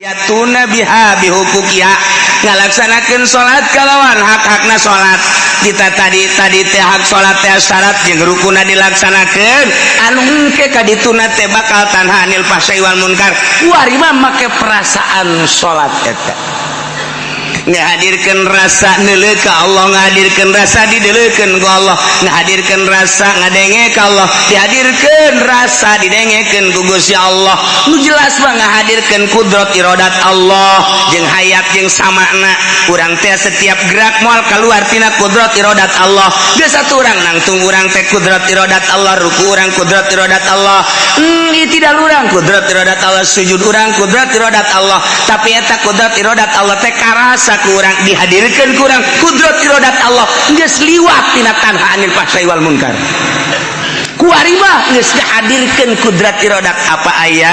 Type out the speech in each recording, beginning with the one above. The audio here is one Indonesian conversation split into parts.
ya tuna biha bihukukiha ngalaksanakeun salat kalawan hak-hakna salat kita tadi teh hak salat teh syarat jeung rukunna dilaksanakeun anu engke ka dituna teh bakal tanha anil fahsya'i wal munkar kuari mah make perasaan salat eta ngahadirkeun rasa neuleuh ka Allah, ngahadirkeun rasa dideuleukeun ku Allah, ngahadirkeun rasa ngadenge ka Allah, dihadirkeun rasa didengekeun ku Gusti Allah. Nu jelas mah ngahadirkeun kudrat iradat Allah jeung hayat jeung samana. Urang teh setiap gerak moal kaluar tina kudrat iradat Allah. Geus satu urang nangtung urang teh kudrat iradat Allah, ruku urang kudrat iradat Allah. Tidak urang kudrat iradat Allah, sujud urang kudrat iradat Allah. Tapi eta kudrat iradat Allah teh karasa kurang dihadirkan kurang kudrat iradat Allah geus liwat tina tanha anil fahsya'i wal munkar kuari mah geus dihadirkeun kudrat iradat apa aya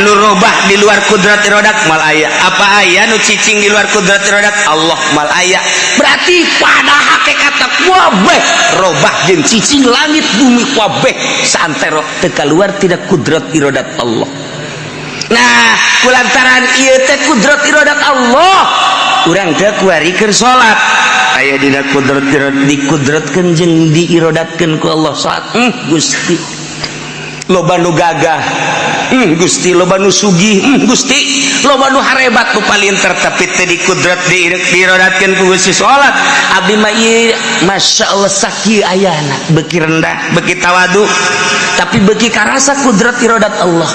anu robah di luar kudrat iradat mal aya apa aya nu cicing di luar kudrat iradat Allah mal aya berarti pada hakikatna kabeh robah jeung cicing langit bumi kabeh santero teu kaluar tidak kudrat iradat Allah. Nah kulantaran ieu teh kudrat iradat Allah urang teh kuarikeun salat aya dina kudrat dikudratkeun jeung diiradatkeun ku Allah salat Gusti loba nu gagah Gusti loba nu sugih Gusti loba nu harebat nu palinter tapi teh dikudrat diiradatkeun ku Gusti salat abdi mah ieu masyaallah sakieu ayana beuki rendah beuki tawadu tapi beuki karasa kudrat iradat Allah.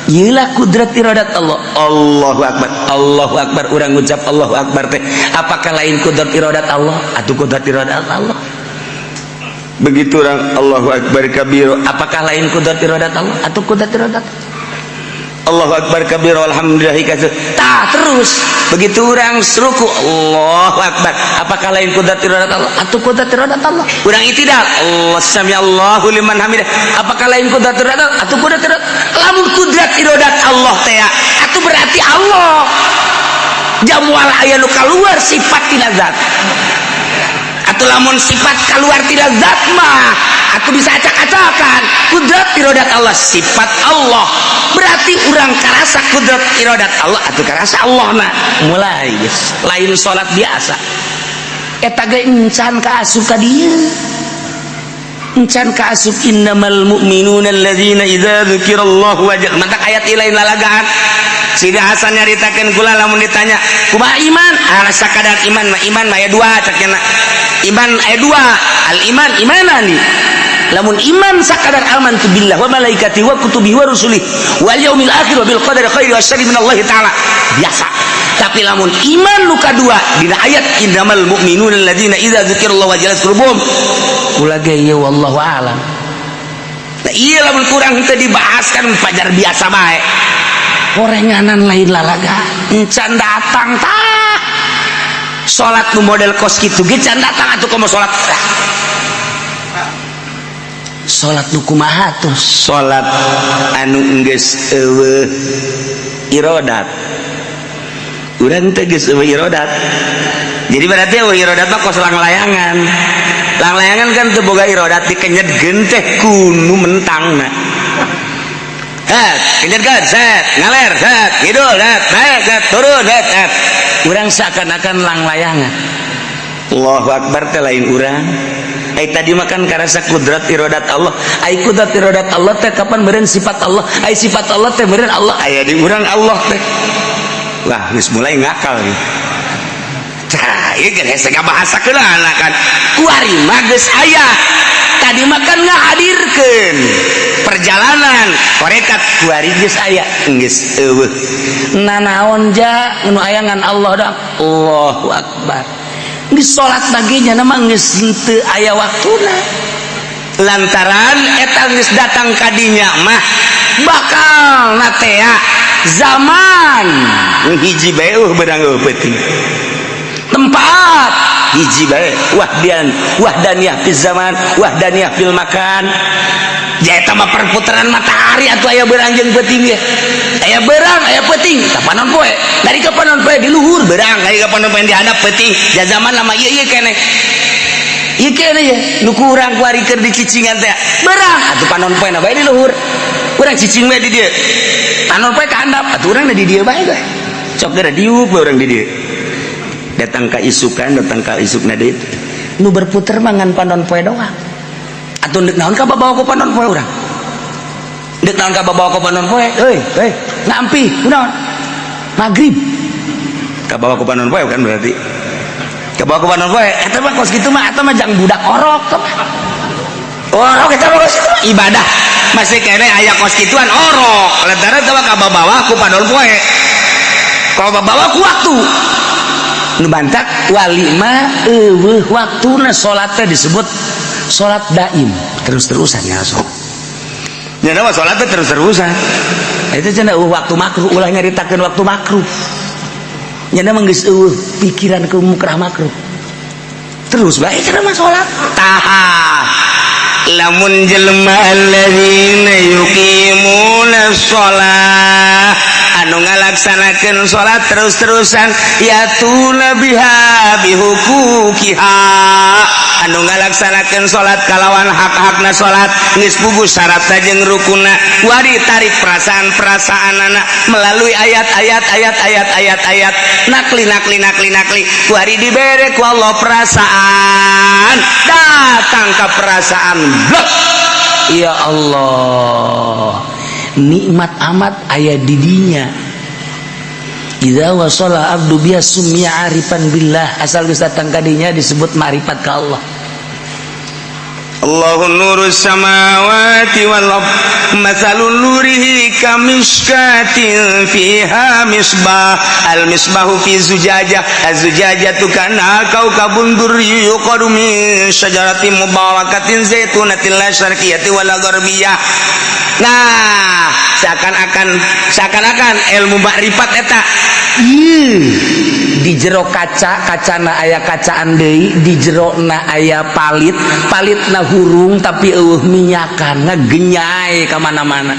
Iyalah kudrat iradat Allah. Allahu akbar urang ngucap Allahu akbar teh apakah lain kudrat iradat Allah atuh kudrat iradat Allah begitu urang Allahu akbar kabir apakah lain kudrat iradat Allah atuh kudrat iradat Allahu akbar kabir alhamdulillah tah terus begitu urang ruku Allahu akbar apakah lain kudrat iradat Allah atuh kudrat iradat Allah urang itidal Allah sami Allahu liman hamidah apakah lain kudrat iradat Allah atuh kudrat iradat lamun kudrat iradat Allah teh atuh berarti Allah jamual aya nu kaluar sifat tina zat atuh lamun sifat kaluar tina zat mah atuh bisa acak-acakan kudrat iradat Allah sifat Allah berarti urang karasa kudrat iradat Allah atuh karasa Allah na mulai geus lain salat biasa eta ge encan kaasup ka dieu encan kaasup innamal mu'minuna alladzina idza dzukirallahu wajadat matak ayat lain lalagaan Sidi Hasan nyaritakeun kula lamun ditanya kumaha iman sakadar iman mah aya dua cakna iman aya dua al iman imanani lamun iman sakadar amantu billah wa malaikatihi wa kutubihi wa rusulihi wal yaumil akhir wa bil qadari khairi wa syarri minallahi ta'ala biasa tapi lamun iman nu kadua dina ayat innamal mu'minuna alladzina idza dzukirallahu wajadat qulubuhum kula ge ieu wallahu a'lam. Nah ieu lamun kurang teu dibahaskan fajar biasa bae gorenganan lain lalaga encan datang tah salat nu model kos kitu ge can datang atuh komo salat salat nu kumaha tuh salat anu geus eueuh iradat urang teh geus eueuh iradat jadi berarti eueuh iradat mah kos langlayangan kan teu boga iradat dikenyedkeun teh ku nu mentangna kenyedkeun set ngaler set kidul set naik set turun set urang seakan-akan langlayangan Allahu akbar teh lain urang ai tadi makan karasa kudrat iradat Allah ai kudrat iradat Allah teh kapan meureun sifat Allah ai sifat Allah teh meureun Allah aya di urang Allah teh wah geus mulai ngakal nih tah ieu geus ngabahasakeun kan kuari mah geus aya tadi makan ngahadirkeun perjalanan korekat kuari geus aya geus eueuh nanaon ja nu aya ngan Allah dah Allahu akbar geus salat baginya nama geus teu aya waktuna lantaran eta geus datang kadinya mah bakal natea zaman hiji bae beurang peuting tempat hiji bae wahdaniyah fil zaman wahdaniyah fil makan eta mah perputaran matahari atuh aya beurang jeung peuting ge aya beurang aya peuting kapanon poe dari kapanon poe di luhur beurang dari kapanon poe di handap peuting da zaman lama ieu keneh ieu keneh ya nu kurang kuarikeun di cicingan teh beurang atuh panon poe na bae di luhur urang cicing we di dieu panon poe ka handap atuh urang di dieu bae teh cok geura diuk urang di dieu datang ka isukan datang ka isukna deui nu berputer mangan panon poe doang atuh deuk naon ka babawa ku panon poe urang deuk naon ka babawa ku panon poe euy ngampi kunaon magrib ka bawa ku panon poe kan berarti ka bawa ku panon poe eta mah kos kitu mah eta mah jang budak orok orok eta mah kos ibadah masih kene aya kos kituan orok lantaran teu ka babawa ku panon poe ka babawa ku waktu nu bantak wali mah eueuh waktuna salat teh disebut salat daim terus-terusan ya salat nya mah salat teh terus-terusan itu cenah waktu makruh ulah nyaritakeun waktu makruh nya mah geus eueuh pikiran ke mukrah makruh terus bae cenah mah salat taha lamun jelema alladzina yuqimuna shalah anu ngalaksanakeun salat terus-terusan yatuna biha bihuquqiha anu ngalaksanakeun salat kalawan hak-hakna salat geus puguh syaratna jeung rukunna wari tarik perasaan-perasaanana melalui ayat-ayat nakli wari dibere ku Allah perasaan datang ke perasaan blok ya Allah nikmat amat aya didinya idza wasala abdu biya sumya arifan billah asal geus datang ka dinya disebut ma'rifat ka Allah Allahu nurus samawati wal ard mathalun nurihi kamishkatin fiha misbah al misbahu fi zujajah az-zujajatu kana kaukabun durri yuqadu min syajaratin mubarakatin zaitunatin la syarqiyyati wala gharbiyah. Nah seakan-akan ilmu makrifat eta di jero kacana aya kacaan deui di jerona aya palitna hurung tapi eueuh minyakan ngagenyai ka mana-mana.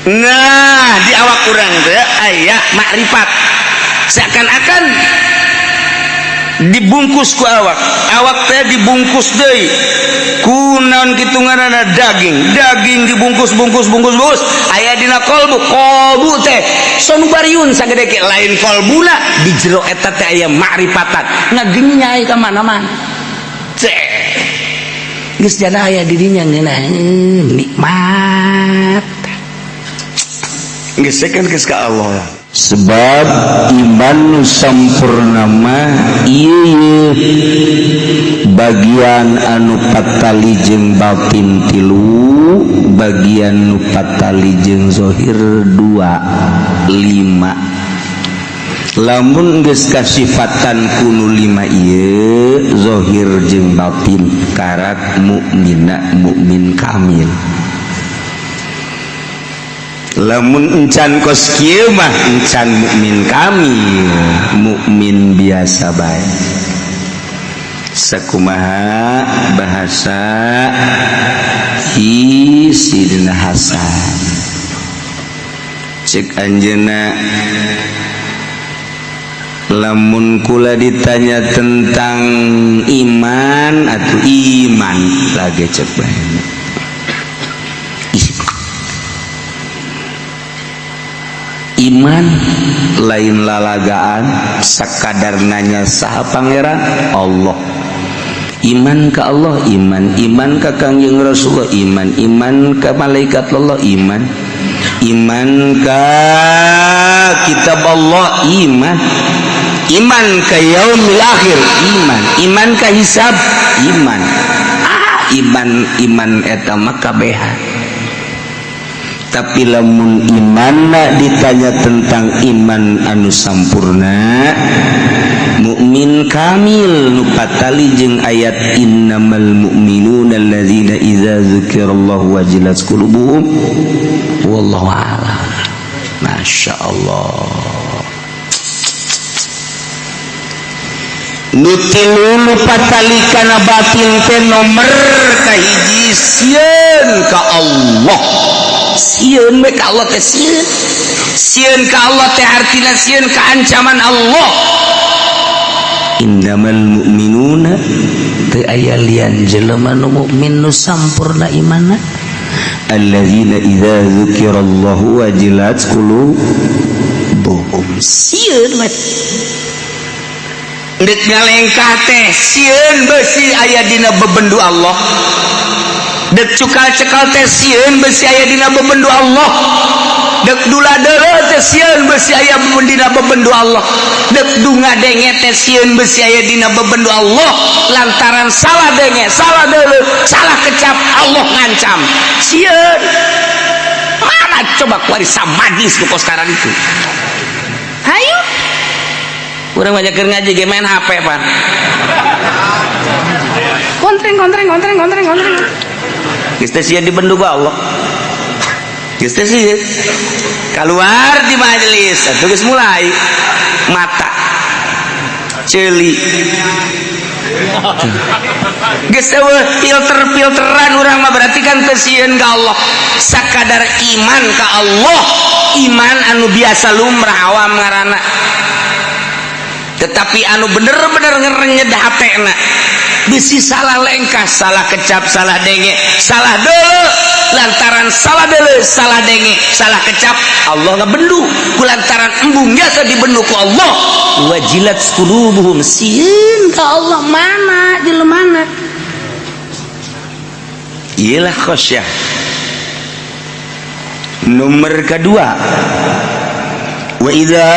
Nah di awak urang teh aya makrifat seakan-akan dibungkus ku awak teh dibungkus deui ku naon kitu ngaranna daging dibungkus aya dina kolbu teh sonubariun sagede ke lain kolbuna di jero eta teh aya makrifatan ngagenyai ka mana-mana teh geus jana aya di dinya nikmat geus sekan geus ka Allah sebab iman sampurna mah ieu bagian anu patali jeung batin tilu bagian nu patali jeung zahir 2 5 lamun geus kasifatan kunu 5 ieu zahir jeung batin karat mukmin kamil lamun encan kos kieu mah encan mukmin kamil mukmin biasa bae sakumaha bahasa Sidina Hasan cek anjeunna lamun kula ditanya tentang iman atau iman lagi cek bae iman lain lalagaan sakadar nanya saha pangeran Allah iman ka Allah iman ka Kangjeng Rasulullah iman ka malaikat Allah iman ka kitab Allah iman ka yaumil akhir iman ka hisab iman eta mah kabehan. Tapi lamun imanna ditanya tentang iman anu sampurna mukmin kamil nu patali jeung ayat innamal mu'minuna alladzina idza dzukirallahu wajilat qulubuhum wallahu a'lam. Masyaallah. Nutilu nu patali kana batin teh nomer kahiji sieun ka Allah. Sieun we ka Allah teh sieun ka Allah teh artina sieun ka ancaman Allah. Innamal mu'minuna teu aya lian jelema nu mukmin nu sampurna imanna alladzina idza dzukirallahu wajilat qulubuhum. Sieun mah dek ngalengkah teh sieun beusi aya dina bebendu Allah, dek cukal cekal teh sieun beusi aya dina bebendu Allah, dek dula deuleu teh sieun beusi aya dina bebendu Allah, dek dunga denge teh sieun beusi aya dina bebendu Allah. Lantaran salah denge, salah deuleu, salah kecap Allah ngancam. Sieun mana coba kuari samadis ku koskaran itu. Hayu urang ngajakeun ngaji ge main HP pan. Kontreng. Geus teh sieun dibendu ku Allah. Geus teh sieun keluar di majelis, atuh geus mulai mata ceuli. Geus eueuh filteran urang mah berarti kan teu sieun ka Allah. Sakadar iman ka Allah, iman anu biasa lumrah awam ngaranna. Tetapi anu bener-bener ngerenyed hatena bisi salah lengkah, salah kecap, salah denge, salah deuleu. Lantaran salah deuleu, salah denge, salah kecap Allah ngabendu. Kulantaran embung biasa dibendu ku Allah. Wajilat qulubuhum, sieun ka Allah mana jelemana. Iyalah khosyah. Nomor kedua, wa idza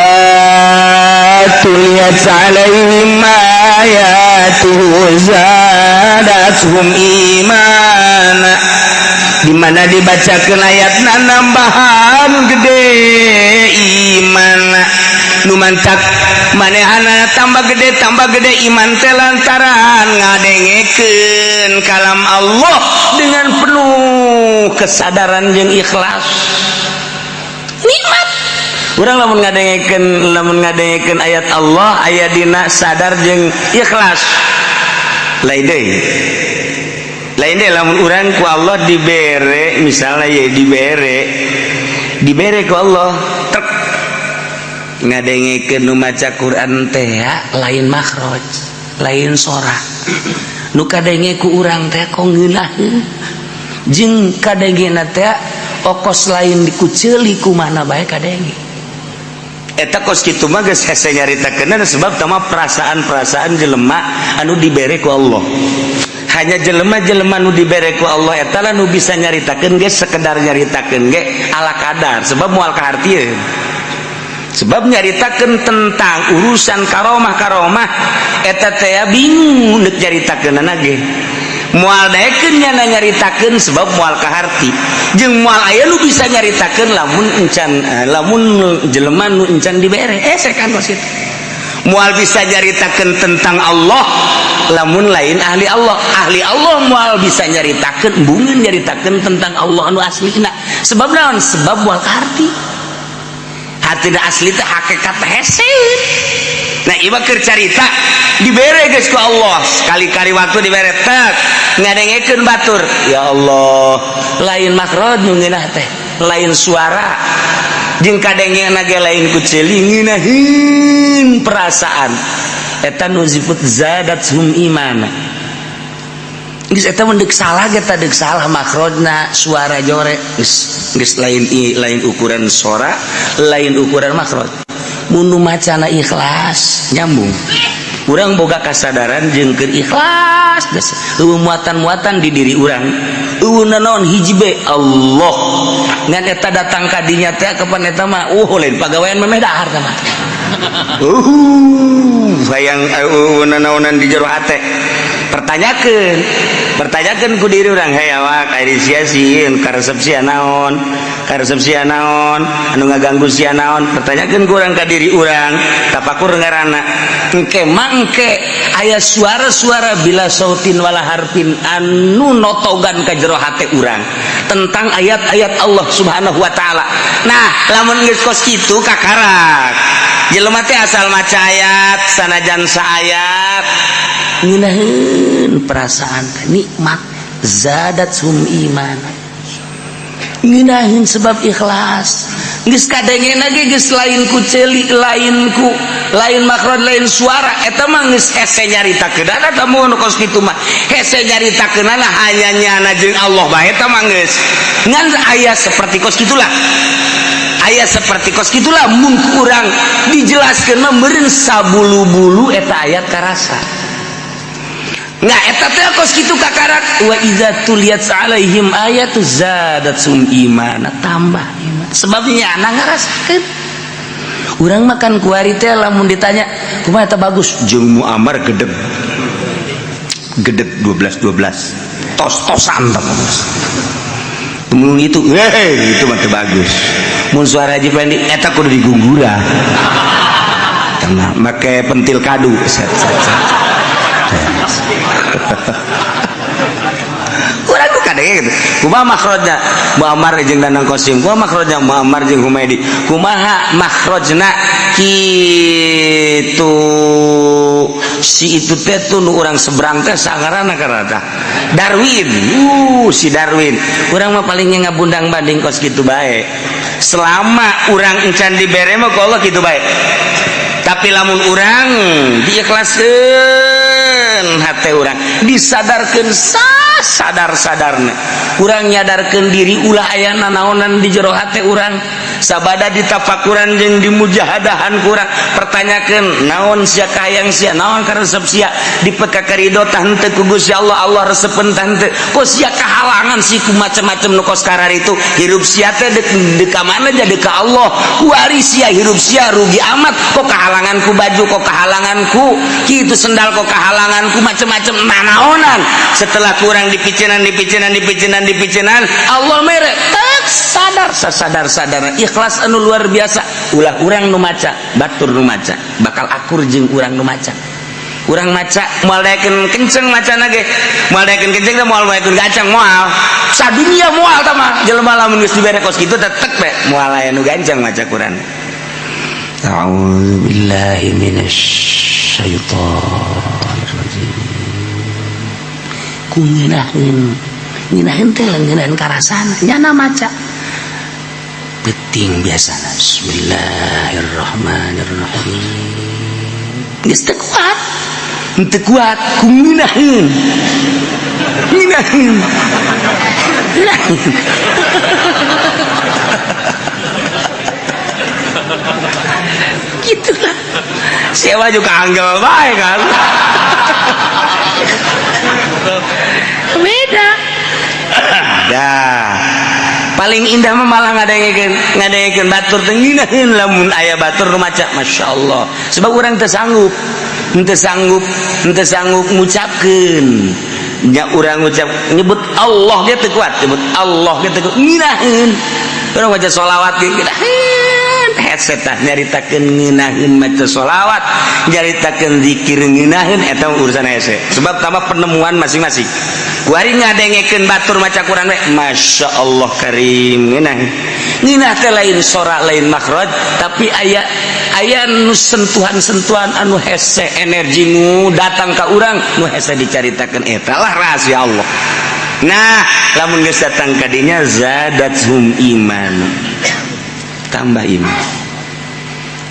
tuliyat alaihim ayatuhu zadatuhum imana. Di mana dibacakeun ayatna nambahan gede iman. Nu mantak manehana tambah gede iman teh lantaran ngadengekeun kalam Allah dengan penuh kesadaran jeung ikhlas. Nikmat urang lamun ngadengekeun ayat Allah aya dina sadar jeung ikhlas. Lain deui lamun urang ku Allah dibere misalnya ya dibere ku Allah tek ngadengekeun nu maca Quran teh lain makhraj lain sora nu kadenge ku urang teh kok ngeunaheun jeung kadengena teh okos lain dikuceuli kumaha bae kadenge eta kos kitu mah geus hese nyaritakeun sebab tama perasaan jelema anu dibere ku Allah. Hanya jelema-jelema nu dibere ku Allah eta lah nu bisa nyaritakeun ge sekedar nyaritakeun ge ala kadar sebab moal kahartieun. Sebab nyaritakeun tentang urusan karomah eta teh bingung neuk nyaritakeunana ge. Moal daekeun nya nyaritakeun sebab moal kaharti. Jeung moal aya nu bisa nyaritakeun lamun jelema nu encan dibere kan maksud. Moal bisa nyaritakeun tentang Allah lamun lain ahli Allah moal bisa nyaritakeun embungeun nyaritakeun tentang Allah anu aslina. Sebab naon? Sebab moal kaharti. Hatina asli teh hakikat hese. Nah ieu keur carita dibere geus ku Allah sekali-kali waktu dibere tek ngadengekeun batur ya Allah lain makhraj nu ngeunah teh lain suara jeung kadengena ge lain ku ceuli ngeunaheun perasaan eta nu disebut zadathum imana. Geus eta mun deuk salah ge teh deuk salah makhrajna suara jore geus lain ukuran suara lain ukuran makhraj. Mun nu macana ikhlas nyambung. Urang boga kasadaran jeung keur ikhlas geus eueuh muatan-muatan di diri urang. Eueuh naon hiji bae Allah. Ngan eta datang ka dinya teh kapan eta mah lain pagawean memeh dahar teh mah. Hayang naonan di jero hate. Pertanyakeun ku diri urang, "Hei awak, ari sia sieun karesep sia naon? Karesep sia naon? Anu ngaganggu sia naon?" Pertanyakeun ku urang ka diri urang, tapakur ngaranna. Engke mangke aya suara-suara bila sautin wala harfin anu notogan ka jero hate urang tentang ayat-ayat Allah Subhanahu wa taala. Nah, lamun geus kos kitu kakarak. Jelema teh asal maca ayat sanajan saayat ngeunaheun perasaan nikmat zadatsum iman ngeunaheun sebab ikhlas geus kadengena ge geus lain ku ceuli lain makhraj lain suara eta mah geus hese nyaritakeunana tamu nu kos kitu mah hese nyaritakeunana hanya nyana jeung Allah bae eta mah geus ngan aya seperti kos kitulah mun kurang dijelaskeun mah meureun sabulu-bulu eta ayat karasa. Nah eta teh kos kitu kakarak wa idza tuliyat alaihim ayatu zadatsum imana tambah iman sebabnya anak ngarasakeun urang makan kuari teh lamun ditanya kumaha eta bagus jeung Muammar gedeg 12 tos-tosan temen itu itu mah teu bagus mun suara Haji Pandi eta kudu diguggura tengah make pentil kadu set urang ku kadenge gitu kumaha makhrajna Muammar jeung Danang Qasim kumaha makhrajna Muammar jeung Humaydi kumaha makhrajna kitu si itu teh tuh nu urang seberang teh sangarana karata Darwin si Darwin urang mah paling ngabundang banding kos kitu bae selama urang encan dibere mah ku Allah kitu bae tapi lamun urang diikhlaskeun hate urang disadarkeun sadar-sadarna urang nyadarkeun diri ulah aya nanaonan di jero hate urang sabada ditafakuran jeung dimujahadahan kurang pertanyakeun naon sia kahayang sia naon karesep sia dipekakaridho tah henteu ku Gusti Allah resepen tah henteu kos sia kahalangan si ku macam-macam nu kos karar itu hirup sia teh deuk ka mana jadi ka Allah kuari sia hirup sia rugi amat kok kahalangan ku baju kok kahalangan ku kitu sendal kok kahalangan ku macam-macam nanaonan setelah kurang dipicinan Allah mere sadar ikhlas anu luar biasa ulah urang nu maca batur nu maca bakal akur jeung urang nu maca urang maca moal daekeun kenceng macana ge moal daekeun kenceng teh moal daekeun gancang moal sadunya moal tah mah jelema lamun geus dibere kos kitu teh tek we moal aya nu gancang maca Quran. A'udzu billahi minasy syaithanir rajim. Ngeunaheun teh leungeun karasana nyana maca penting biasana bismillahirrahmanirrahim geus teu kuat ku ngeunaheun gitulah sewa juga anggel bae kan beda dah paling indah mah malah ngadengekeun batur teh ngeunaheun lamun aya batur nu maca masyaallah sebab urang teu sanggup ngucapkeun nya urang ngucap nyebut Allah ge teu kuat nyebut Allah ge teu ngeunaheun urang maca sholawat ge headset tah nyaritakeun ngeunaheun maca sholawat nyaritakeun zikir ngeunaheun eta urusan hese sebab tambah penemuan masing-masing kuari ngadengekeun batur maca Quran we masyaallah karim ngeunah teh lain sora lain makhraj tapi aya nu sentuhan-sentuhan anu hese energi nu datang ka urang nu hese dicaritakeun eta lah rahasia Allah. Nah lamun geus datang ka dinya zadathum iman tambah iman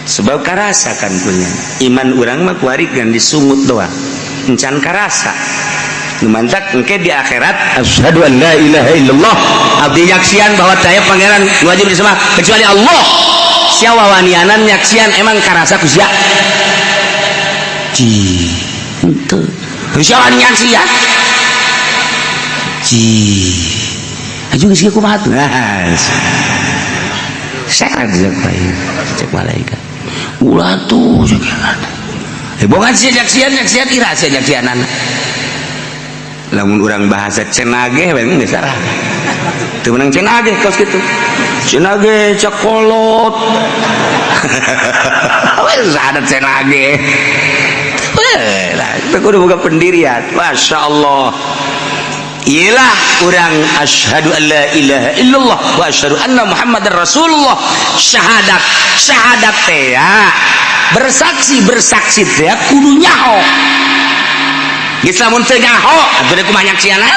sebab karasakan punya iman urang mah kuari kan disungut doang encan karasa nu mantak engke di akhirat asyhadu an la ilaha illallah abdi nyaksian bahwa daya pangeran wajib disembah kecuali Allah sia wawanianan nyaksian emang karasa ku sia ji henteu sia wanian sia ji aju geus kumaha tuh syarat cek malaikat ulah tuh bukan sia nyaksian ira sia nyaksianana lamun urang bahasa cenage we geus sarah teu meunang cenage kos kitu cenage cakolot wes ada cenage lah teu kudu boga pendirian masyaallah iyalah urang asyhadu an la ilaha illallah wa asyhadu anna muhammadar rasulullah syahadat teh ya bersaksi teh kudu nyaho geus lamun teu nyaho atuh kumaha nyaksianana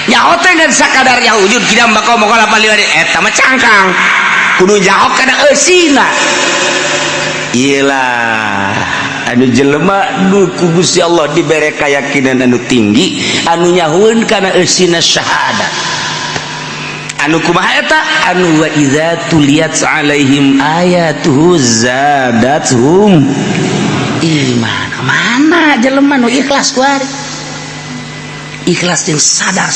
nyaho teh ngan sakadar ya wujud kidam bakal moga lapal liwadi eta mah cangkang kudu jawab kana eusina. Iyalah anu jelema nu ku Gusti Allah dibere kayakinan anu tinggi anu nyahueun kana eusina syahadat. Anu kumaha eta? Anu wa idza tuliyat alaihim ayatuhu zadatuhum iman. Mana jelema nu ikhlas kuari? Ikhlas yang sadar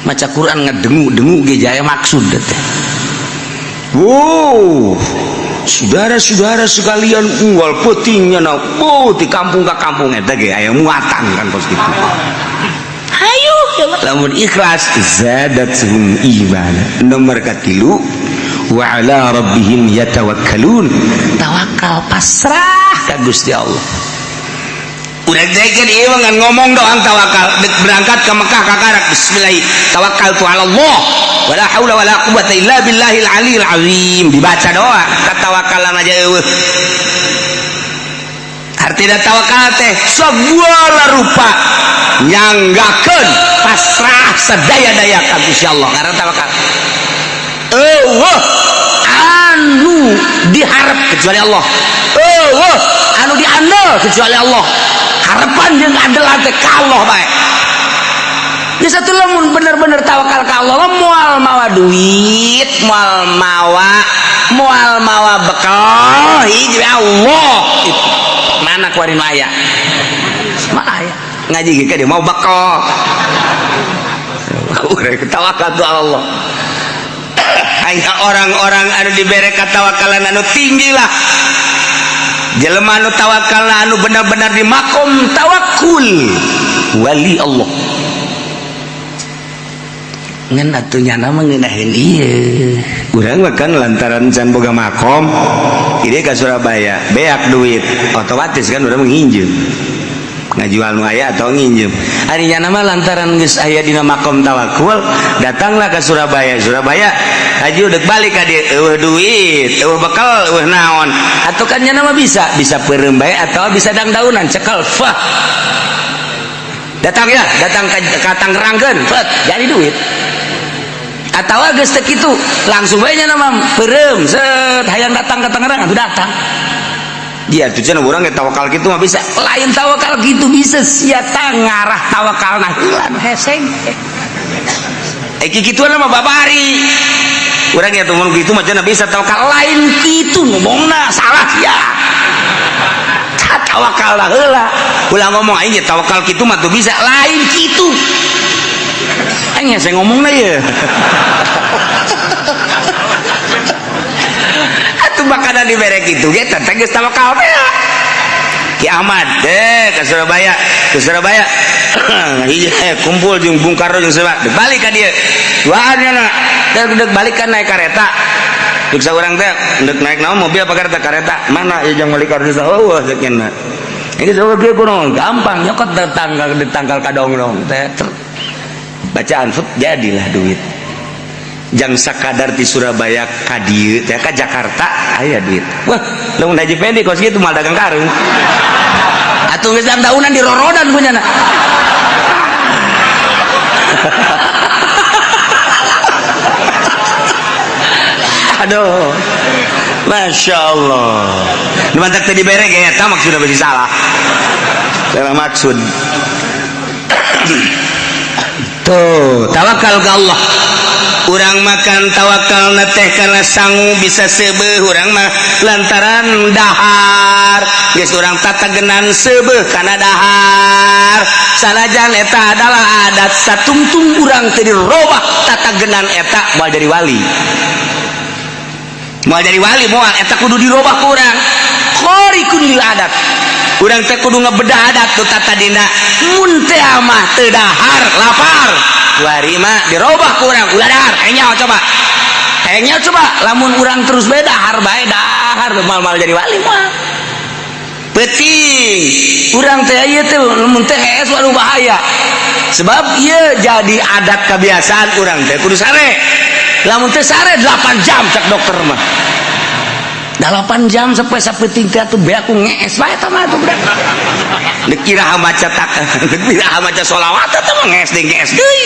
maca Quran ngadengu-dengu ge jaya maksud teh. Wow, saudara-saudara sekalian unggal peutingnya na di kampung ka kampung eta ge aya muatan kan pos kitu. Hayu lamun ikhlas zadatuhum iman. Nomor katilu wa ala rabbihim yatawakkalun. Tawakal pasrah ka Gusti Allah. Udah deket ieu ngan ngomong doang tawakal berangkat ke Mekah kakarak bismillah tawakkaltu ala Allah wala haula wala quwwata illa billahil aliyil azim dibaca doa katawakalan aja eueuh. Artina tawakal teh segala rupa nyanggakeun pasrah sadaya-daya ka Gusti Allah ngaran tawakal. Eueuh anu diharap kecuali Allah. Eueuh anu diandel kecuali Allah. Harapan jeung andelan teh ka Allah bae. Bisa tuh lamun bener-bener tawakal ka Allah moal mawa duit, moal mawa bekal hiji Allah. Mana kuari nu aya? Mana aya? Ngaji ge ka dia mau bekal. Urang tawakal tu Allah. Hanya orang-orang anu dibere katawakalan anu tinggi lah. Jelema anu tawakal anu benar-benar di makom tawakul wali Allah. Ngan atunya nama ngeunaheun ieu. Urang mah kan lantaran can boga makom, ieu ka Surabaya, beak duit, otomatis kan urang nginjem. Ngajual nu aya atau nginjem. Ari nya nama lantaran geus aya dina makom tawakul, datanglah ke Surabaya. Surabaya haji udah balik ka dieu eueuh duit, eueuh bekal, eueuh naon. Atuh kan nya nama bisa peureum bae atau bisa dangdaunan cekel fah. Datang ka Tangerangkeun, fat jadi duit. Atawa geus teu kitu, langsung bae nya nama peureum, set hayang datang ka Tangerang atuh datang. Dia tuh cenah urang ge tawakal kitu mah bisa. Lain tawakal kitu bisa sia ngarah tawakalna heulan heseng. Kituan mah babari. Urang ya mun kitu mah cenah bisa tawakal lain kitu ngomongna salah ya. Tawakalna heula. Ulah ngomong aing ge tawakal kitu mah tuh bisa lain kitu. Aing saya ngomongna ye. Makana dibere kitu ge teh geus tawakal teh. Ki Ahmad ke Surabaya kumpul jeung Bung Karno jeung sabab balik ka dieu duaanna deuk balik ka naik kareta deuk saurang teh deuk naik naon mobil apa kareta mana jeung balik ka desa eueuh sakeuna ini coba kieu kunaon gampang nyokot ditangkal kadong-dong teh bacaan fut jadilah duit. Jang sakadar di Surabaya ka dieu teh ka Jakarta aya duit. Wah, lamun Haji Fendi kos kitu mal dagang karung. Atuh geus daunan di rorodan punyana. Aduh. Masya Allah. Nu mantak teh dibere ge eta maksudna bisi salah. Salah maksud. Tuh, tawakal ke Allah. Urang makan tawakal teh karena sangu bisa sebeuh urang mah lantaran dahar geus urang tatagenan sebeuh kana dahar sanajan eta adalah adat satungtung urang teu dirobah tatagenan eta moal jadi wali moal eta kudu dirobah ku urang khariqun lil adat urang teh kudu ngabedah adat tu tata dina mun teh mah teu dahar lapar wari mah dirobah ku urang ulah dahar enyaho coba lamun urang terus beda dahar bae dahar mal jadi wali mah penting urang teh ieu teh lamun teh hees waduh bahaya sebab ieu jadi adat kebiasaan urang teh kudu sare lamun teh sare 8 jam cek dokter mah 8 jam sampai tingkat tuh be aku ngees bae eta mah tuh budak. Dikira maca tak, dikira maca sholawat eta mah ngees deui.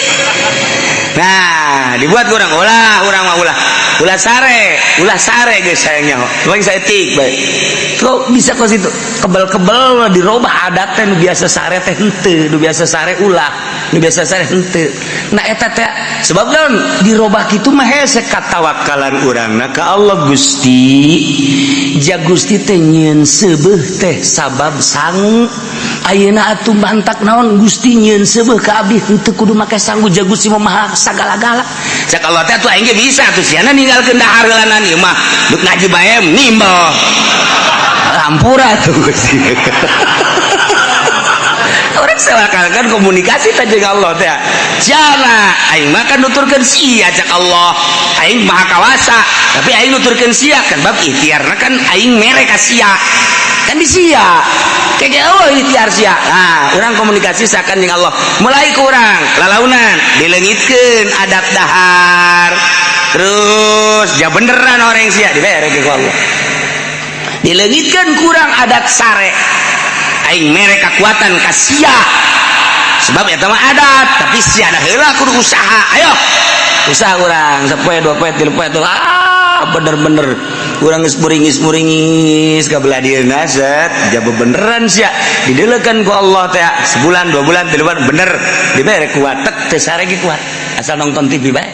Nah, dibuat kurang ulah sare geus sayangnya. Paling saya tik bae. Kok bisa kok situ kebel-kebel dirobah adatnya nu biasa sare teh henteu, nu biasa sare ulah, nu biasa sare henteu. Nah eta teh sebab naon dirobah kitu mah hese katawakkalan urangna ka Allah Gusti. Ja Gusti teh nyieun seubeuh teh sabab sangu. Ayeuna atuh bantak naon Gusti nyieun seubeuh ka abdi henteu kudu make sangu ja Gusti mah maha sagala-gala. Cak Allah teh atuh aing ge bisa atuh siana ninggalkeun dahar heulanan ieu mah duk ngaji bae nimbal. Hampura tuh Gusti. Orang sewakalkan komunikasi teh jeung Allah teh. Siana aing mah kan nuturkeun sia cak Allah. Aing maha kawasa, tapi aing nuturkeun sia kan bab ikhtiarna kan aing mere ka sia. Kan di sia. Kege eueuh ikhtiar sia. Nah, urang komunikasi sakan jeung Allah. Mulai ku urang lalaunan dileungitkeun adab dahar. Terus ja beneran orang sia dibere ke Allah. Dileungitkeun kurang adat sare. Aing mere kekuatan ka sia. Sebab eta mah adat, tapi sia da heula kudu usaha. Ayo. Usaha urang 1 poe 2 poe 3 poe tuh. Bener-bener urang geus muringis ka belah dieuna set, jaba beneran sia. Dideulekeun ku Allah teh sebulan 2 bulan 3 bulan bener dibere kuat tek teu sare ge kuat. Asal nonton TV bae.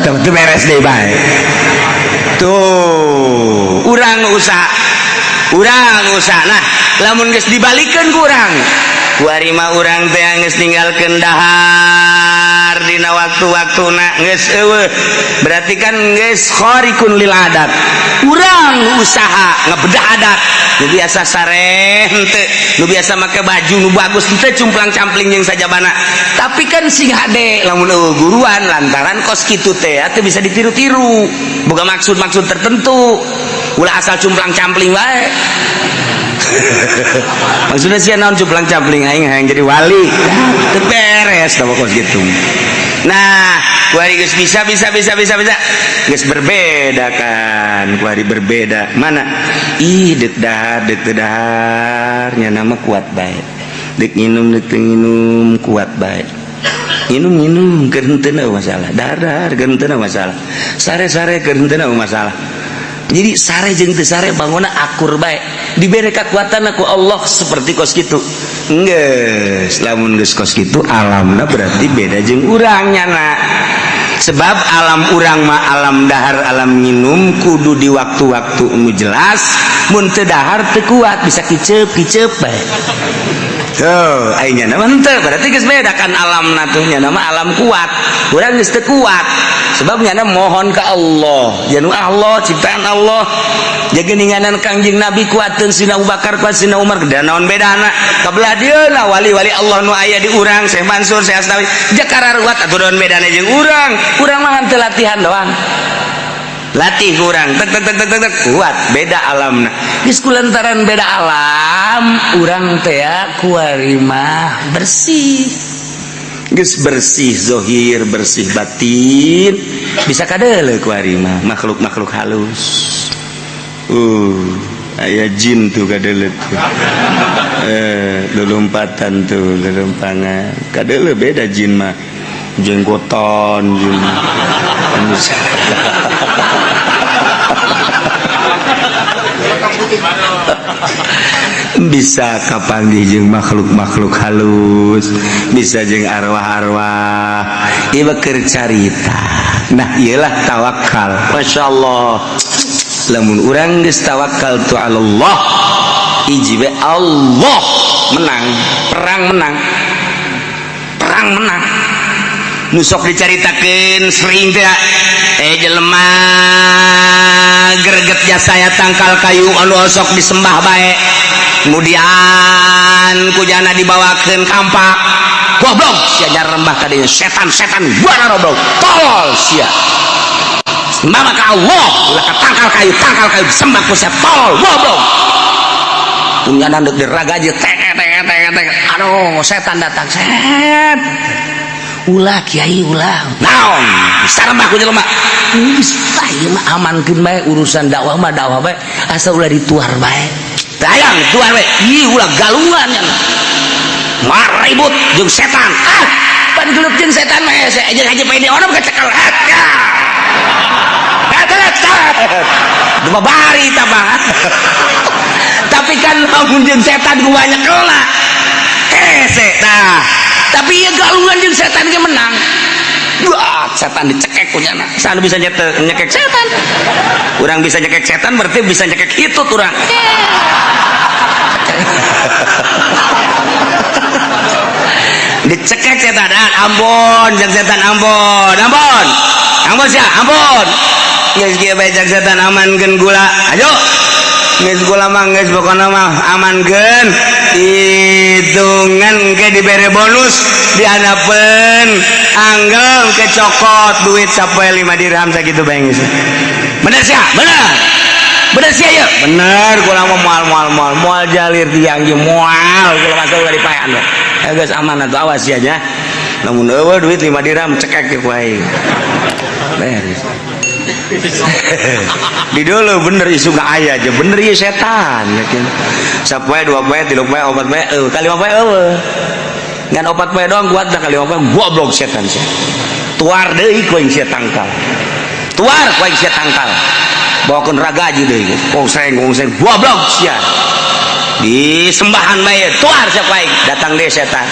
Tuh beres deh bae. Tuh urang usaha nah lamun geus dibalikeun ku urang kuari mah urang teh geus ninggalkeun dahar dina waktu-waktuna geus eueuh berarti kan geus khariqun lil adat. Urang usaha ngabedah adat nu biasa sare henteu nu biasa make baju nu bagus henteu cumplang-campling jeung sajabana tapi kan sing hade lamun eueuh guruan lantaran kos kitu teh teu bisa ditiru-tiru boga maksud-maksud tertentu ulah asal cumplang-campling wae. Maksudnya sih naon cumplang-campling aing hayang jadi wali teu beres tah kos gitu. Nah kuari geus bisa geus berbeda kan kuari berbeda mana dek dahar nya nama kuat bae dek nginum kuat bae nginum keur henteu masalah dahar keur henteu masalah sare keur henteu masalah. Jadi sare jeung teu sare bangunna akur bae dibere kekuatan aku Allah seperti kos kitu. Geus lamun geus kos kitu alamna berarti beda jeung urang nyana. Sebab alam urang mah alam dahar alam minum kudu di waktu-waktu nu jelas mun teu dahar teu kuat bisa kiceup bae. Tuh, aing nya mah henteu berarti geus beda kan alamna tuh nya nama alam kuat. Urang geus teu kuat. Sebab nya mohon ka Allah. Janu Allah ciptaan Allah. Jageninganan Kangjeng Nabi kuateun Sina Abu Bakar kuat Sina Umar da naon bedana? Kabelah dieuna wali-wali Allah nu aya di urang Syekh Mansur Syekh Asnawi. Jakara ruwat atuh daun bedana jeung urang. Urang mah teu latihan doang. Latih kurang tek kuat beda alamna geus kulantaran beda alam urang teh kuari mah bersih geus bersih zahir bersih batin bisa kadeuleu kuari mah makhluk halus aya jin tuh kadeuleu lulumpatan tuh lelumpangan kadeuleu beda jin mah jenggotan jin bisa kapanggih jeung makhluk-makhluk halus bisa jeung arwah-arwah ieu keur carita. Nah iyalah tawakal. Masya Allah lamun urang geus tawakal tu Allah hiji we Allah menang perang menang nu sok dicaritakeun sering teh jelema greget jasa saya tangkal kayu anu sok disembah bae kemudian kujana dibawakeun kampak goblok sia jar rembah ka dieu setan buana goblok tolol sia sembah ka Allah ulah ka tangkal kayu disembah ku sia tolol goblok punya nanduk diraga aja aduh setan datang set ulah kiai ulah naon saremah ku jelema geus ieu mah amankeun bae urusan dakwah mah dakwah bae asal ulah dituar bae tayang tuar bae ieu ulah galungan nya mar ribut jeung setan pan geuleup jeung setan mah jeung haji pae di ono kecekel Dua bari tabah. Tapi kan lamun jeung setan gua nyekelna. Setan. Tapi ieu galungan jeung setan ge menang. Wah, setan dicekek punya na. Sanu bisa nyekek setan. Urang bisa nyekek setan berarti bisa nyekek hitut urang. Dicekek setan, Ambon, jeung setan Ambon. Ambon. Ambon sia, Ambon. Geus kieu bae jeung setan amankeun gula. Ayo. Geus gula mah geus pokona mah amankeun. Hitungan ke dibere bonus dianapeun anggel ke cokot duit sapoe 5 dirham sakitu bae geus. Bener sia? Bener sia ieu? Bener gula mah moal jalir tiang ge moal gula mah ulah dipaean we. Ya geus aman atuh awas ya nya. Lamun eueuh duit 5 dirham cekek ke wae. Beres. Di dulu bener isu gak ayah aja bener ya setan yakin sapoe 2 poe 3 poe 4 poe kali 5 poe ngan 4 poe doang kuat dah kali 5 poe goblok setan sih tuar deui ku aing sia tangkal tuar ku aing sia tangkal bawakeun ragaji deui gongseng goblok sia di sembahan bae tuar sia ku aing datang deui setan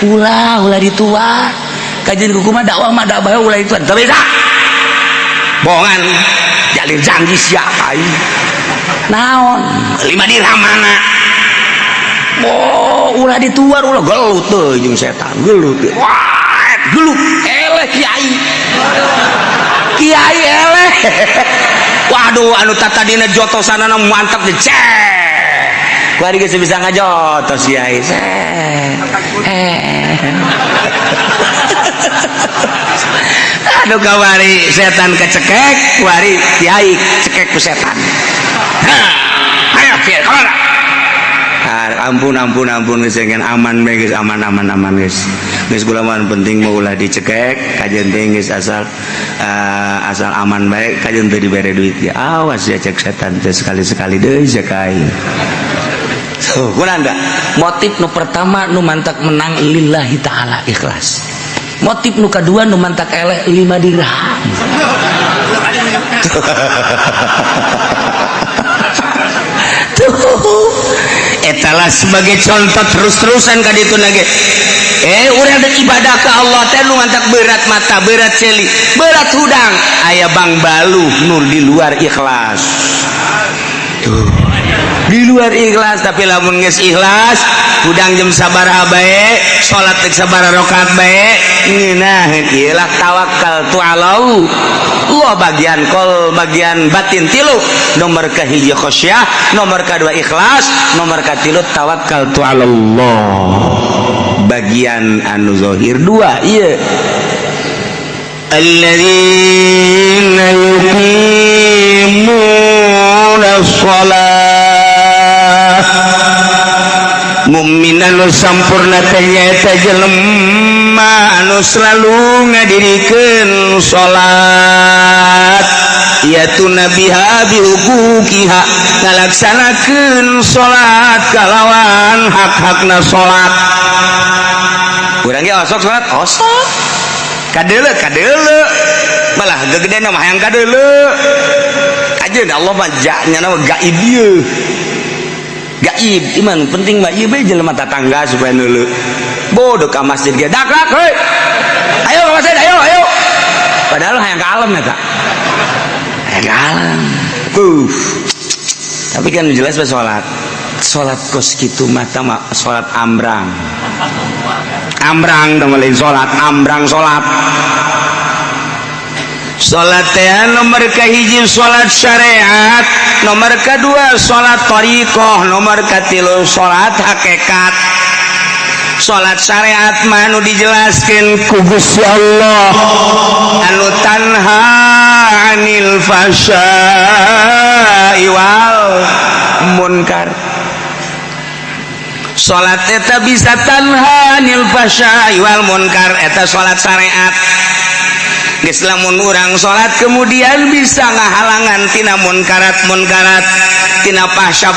ulah dituar kajian kuku mah dakwah mah dakwah ulah dituar tapi tak bohongan jalin janji siapa ini naon 5 dirham mana ulah dituar ulah gelut tuh jeung setan gelut eleh kiai eleh waduh anu tatadina jotosanana mantap deh kuari geus bisa ngajotos kiai aduh kawari setan kecekek kuari kiai cekek ku setan ayo kiai kemana ampun geus jangan aman bae geus aman geus gula mah penting mau ulah dicekek kajian teh geus asal aman bae kajian teh dibere duit ya awas ya cek setan teh sekali-sekali deui sakai tuh kunaon da motif nu pertama nu mantak menang lillahi taala ikhlas motif nu kedua nu mantak eleh 5 dirham tuh etalah sebagai contoh terus-terusan ka ditu nage urang dek ibadah ka Allah teh nu mantak berat mata berat celi berat hudang aya bang balu nur di luar ikhlas tuh di luar ikhlas tapi lamun geus ikhlas udang jam sabaraha bae salat teh sabaraha rakaat bae ngeunah ieu lah tawakkal tu alau Allah bagian batin 3 nomor ka 1 khasyah nomor ka 2 ikhlas nomor ka 3 tawakkal tu Allah bagian anu zahir 2 ieu alladzina yuqimuna shalah mukmin anu sampurna teh nyaeta jelema anu selalu ngadirikeun salat yaitu nabiha bihuquqiha ngalaksanakeun salat kalawan hak-hakna salat urang ge osok salat osok kadeule malah gegedena mah hayang kadeule kajeun Allah mah nya gaib ieu gaib iman penting mah ieu bae jelema tatangga supaya neuleu bodoh ka masjid ge dak heuy ayo ka masjid ayo padahal hayang ka alam eta hayang ka alam tapi kan jelas bae salat kos kitu mah tama salat ambrang teh lain salat ambrang salat teh nomor ka 1 salat syariat nomor kedua salat thariqah nomor ka-3 salat hakikat salat syariat mah anu dijelaskeun ku Gusti Allah anu tanha 'anil fasya'i wal munkar salat eta bisa tanha 'anil fasya'i wal munkar eta salat syariat geus lamun urang salat kemudian bisa ngahalangan tina munkarat tina fahsya.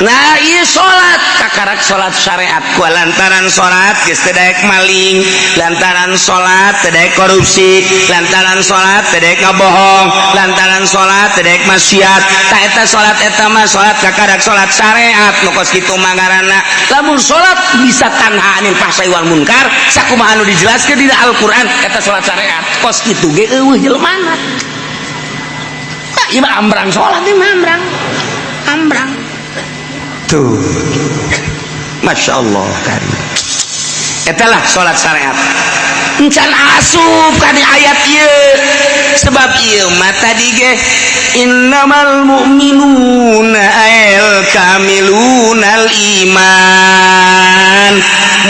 Nah iya salat kakarak salat syariat ku lantaran salat geus teu daek maling, lantaran salat teu daek korupsi, lantaran salat teu daek ngabohong, lantaran salat teu daek maksiat. Tah eta salat eta mah salat kakarak salat syariat nu kos kitu mah ngaranna. Lamun salat bisa tanha anil fahsya wal munkar sakumaha anu dijelaskeun dina Al-Qur'an eta salat syariat. Kos kitu ge eueuh jelmana. Tah ieu mah ambrang salat ieu mah ambrang. Tuh, Masya Allah kan. Etalah sholat syariat. Encan asup kan ayat ieu. Sebab ieu mata dige innamal mu'minuna al kamilunal iman.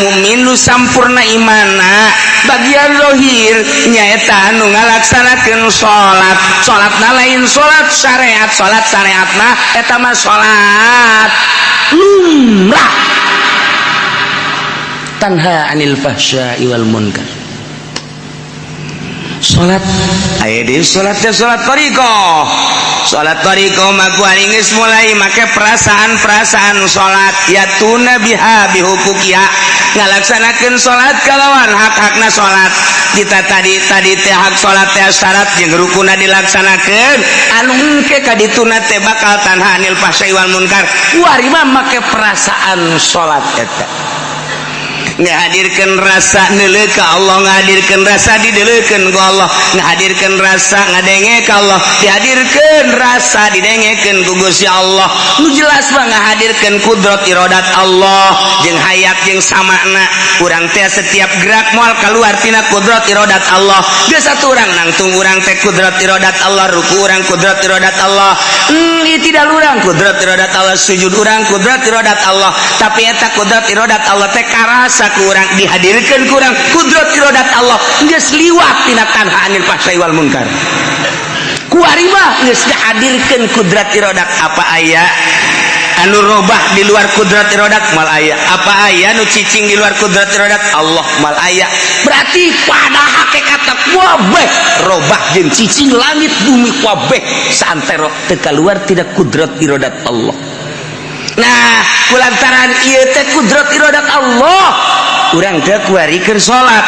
Mu'min nu sampurna imanna bagian zahir nyaeta anu ngalaksanakeun salatna lain salat syariatna eta mah salat lumrah tanha anil fahsya'i wal munkar. Salat aya deui salat thariqah mah kuari geus mulai make perasaan salat yatuna biha bihuquqiha ngalaksanakeun salat kalawan hak-hakna salat. Kita tadi teh hak salat teh syarat jeung rukunna dilaksanakeun anu engke ka dituna teh bakal tanha anil fahsya'i wal munkar. Kuari mah make perasaan salat eta ngahadirkan rasa neuleuh ka Allah, ngahadirkan rasa dideuleukeun ku Allah, ngahadirkan rasa ngadenge ka Allah, dihadirkeun rasa didengekeun ku Gusti Allah. Nu jelas mah ngahadirkeun kudrat iradat Allah jeung hayat jeung samana. Urang teh setiap gerak moal kaluar tina kudrat iradat Allah. Geus saturang nangtung urang teh kudrat iradat Allah, ruku urang kudrat iradat Allah, itidal urang kudrat iradat Allah, sujud urang kudrat iradat Allah. Tapi eta kudrat iradat Allah teh karasa kurang dihadirkan kurang kudrat iradat Allah geus liwat tina tanha anil fahsya'i wal munkar. Kuari mah geus dihadirkeun kudrat iradat. Apa aya anu robah di luar kudrat iradat? Mal aya. Apa aya nu cicing di luar kudrat iradat? Allah mal aya. Berarti pada hakikatna kabeh robah jeung cicing langit bumi kabeh saantero teu kaluar tina kudrat iradat Allah. Nah kulantaran ieu teh kudrat iradat Allah urang teh kuarikeun salat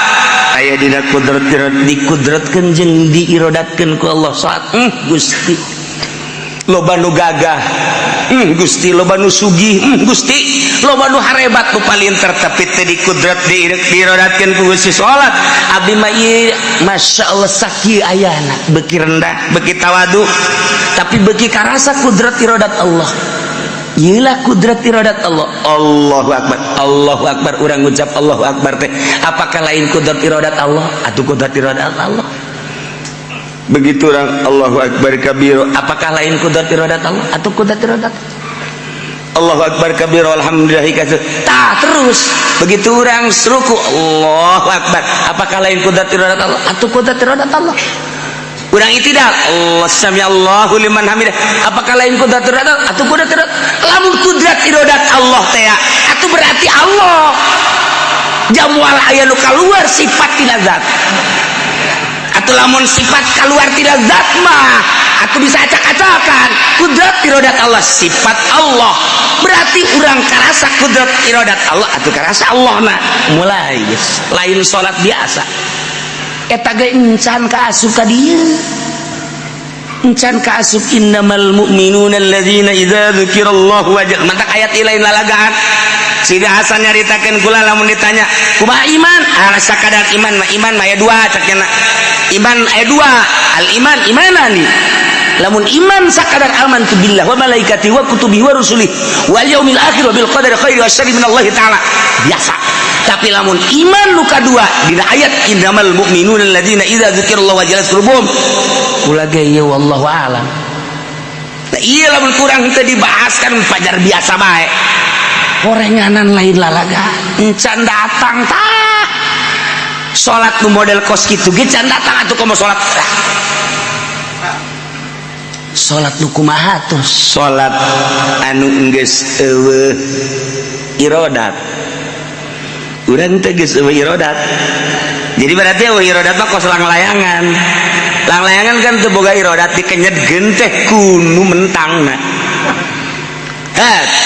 aya dina kudrat dikudratkeun jeung diiradatkeun ku Allah salat. Gusti loba nu gagah, Gusti loba nu sugih, Gusti loba nu harebat nu palinter tapi teh dikudrat diiradatkeun ku Gusti salat. Abdi mah ieu masyaallah sakieu ayana beuki rendah beuki tawadu tapi beuki karasa kudrat iradat Allah. Iyalah kudrat iradat Allah. Allahu akbar urang ngucap Allahu akbar teh apakah lain kudrat iradat Allah atuh kudrat iradat Allah? Begitu orang Allahu akbar kabir apakah lain kudrat iradat Allah atuh kudrat iradat Allahu akbar kabir alhamdulillah tah terus begitu urang ruku Allahu akbar apakah lain kudrat iradat Allah atuh kudrat iradat Allah? Urang itidal Allah samiallahu liman hamidah apakah lain kudrat iradat atuh kudrat iradat? Lamun kudrat iradat Allah teh atuh berarti Allah jamual aya nu kaluar sifat tina zat atuh lamun sifat kaluar tina zat mah atuh bisa acak-acakan kudrat iradat Allah sifat Allah berarti urang karasa kudrat iradat Allah atuh karasa Allah na mulai geus lain salat biasa eta ge encan kaasup ka dieu encan kaasup innamal mu'minuna alladzina idza dzukirallahu wajilat mantap ayat lain lalagaan. Sida Hasan nyaritakeun kula lamun ditanya kumaha iman sakadar iman mah aya dua cakna iman aya dua al iman imanani lamun iman sakadar amantu billah wa malaikati wa kutubihi wa rusulih wal yaumil akhir wa bil qadari khairi wa syarri minallahi ta'ala biasa. Tapi lamun iman nu kadua dina ayat innamal mu'minuna alladzina idza dzukirallahu wajilat qulubuhum kula ge ieu wallahu a'lam. Nah ieu lamun kurang teu dibahaskan pajar biasa bae gorenganan lain lalaga encan datang tah salat nu model kos kitu ge can datang atuh komo salat salat nu kumaha tuh salat anu geus eueuh iradat urang teh geus eueuh iradat Jadi berarti irodat mah kos langlayangan kan teu boga irodat dikenyedkeun teh kudu mentangna.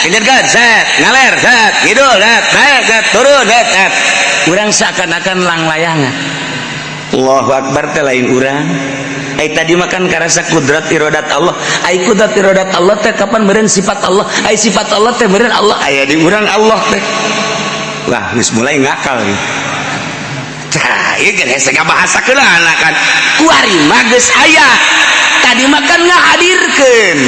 Kenyedkeun set ngaler set kidul set turun set urang seakan-akan langlayangan. Allahu akbar teh lain urang. Ai tadi makan karasa kudrat irodat Allah. Ai kudrat irodat Allah teh kapan meureun sifat Allah. Ai sifat Allah teh meureun Allah aya di urang Allah teh. Wah, geus mulai ngakal nih. Tah, ieu geus hese ngabahasakeun anak kan. Kuari mah geus aya. Tadi makan ngahadirkeun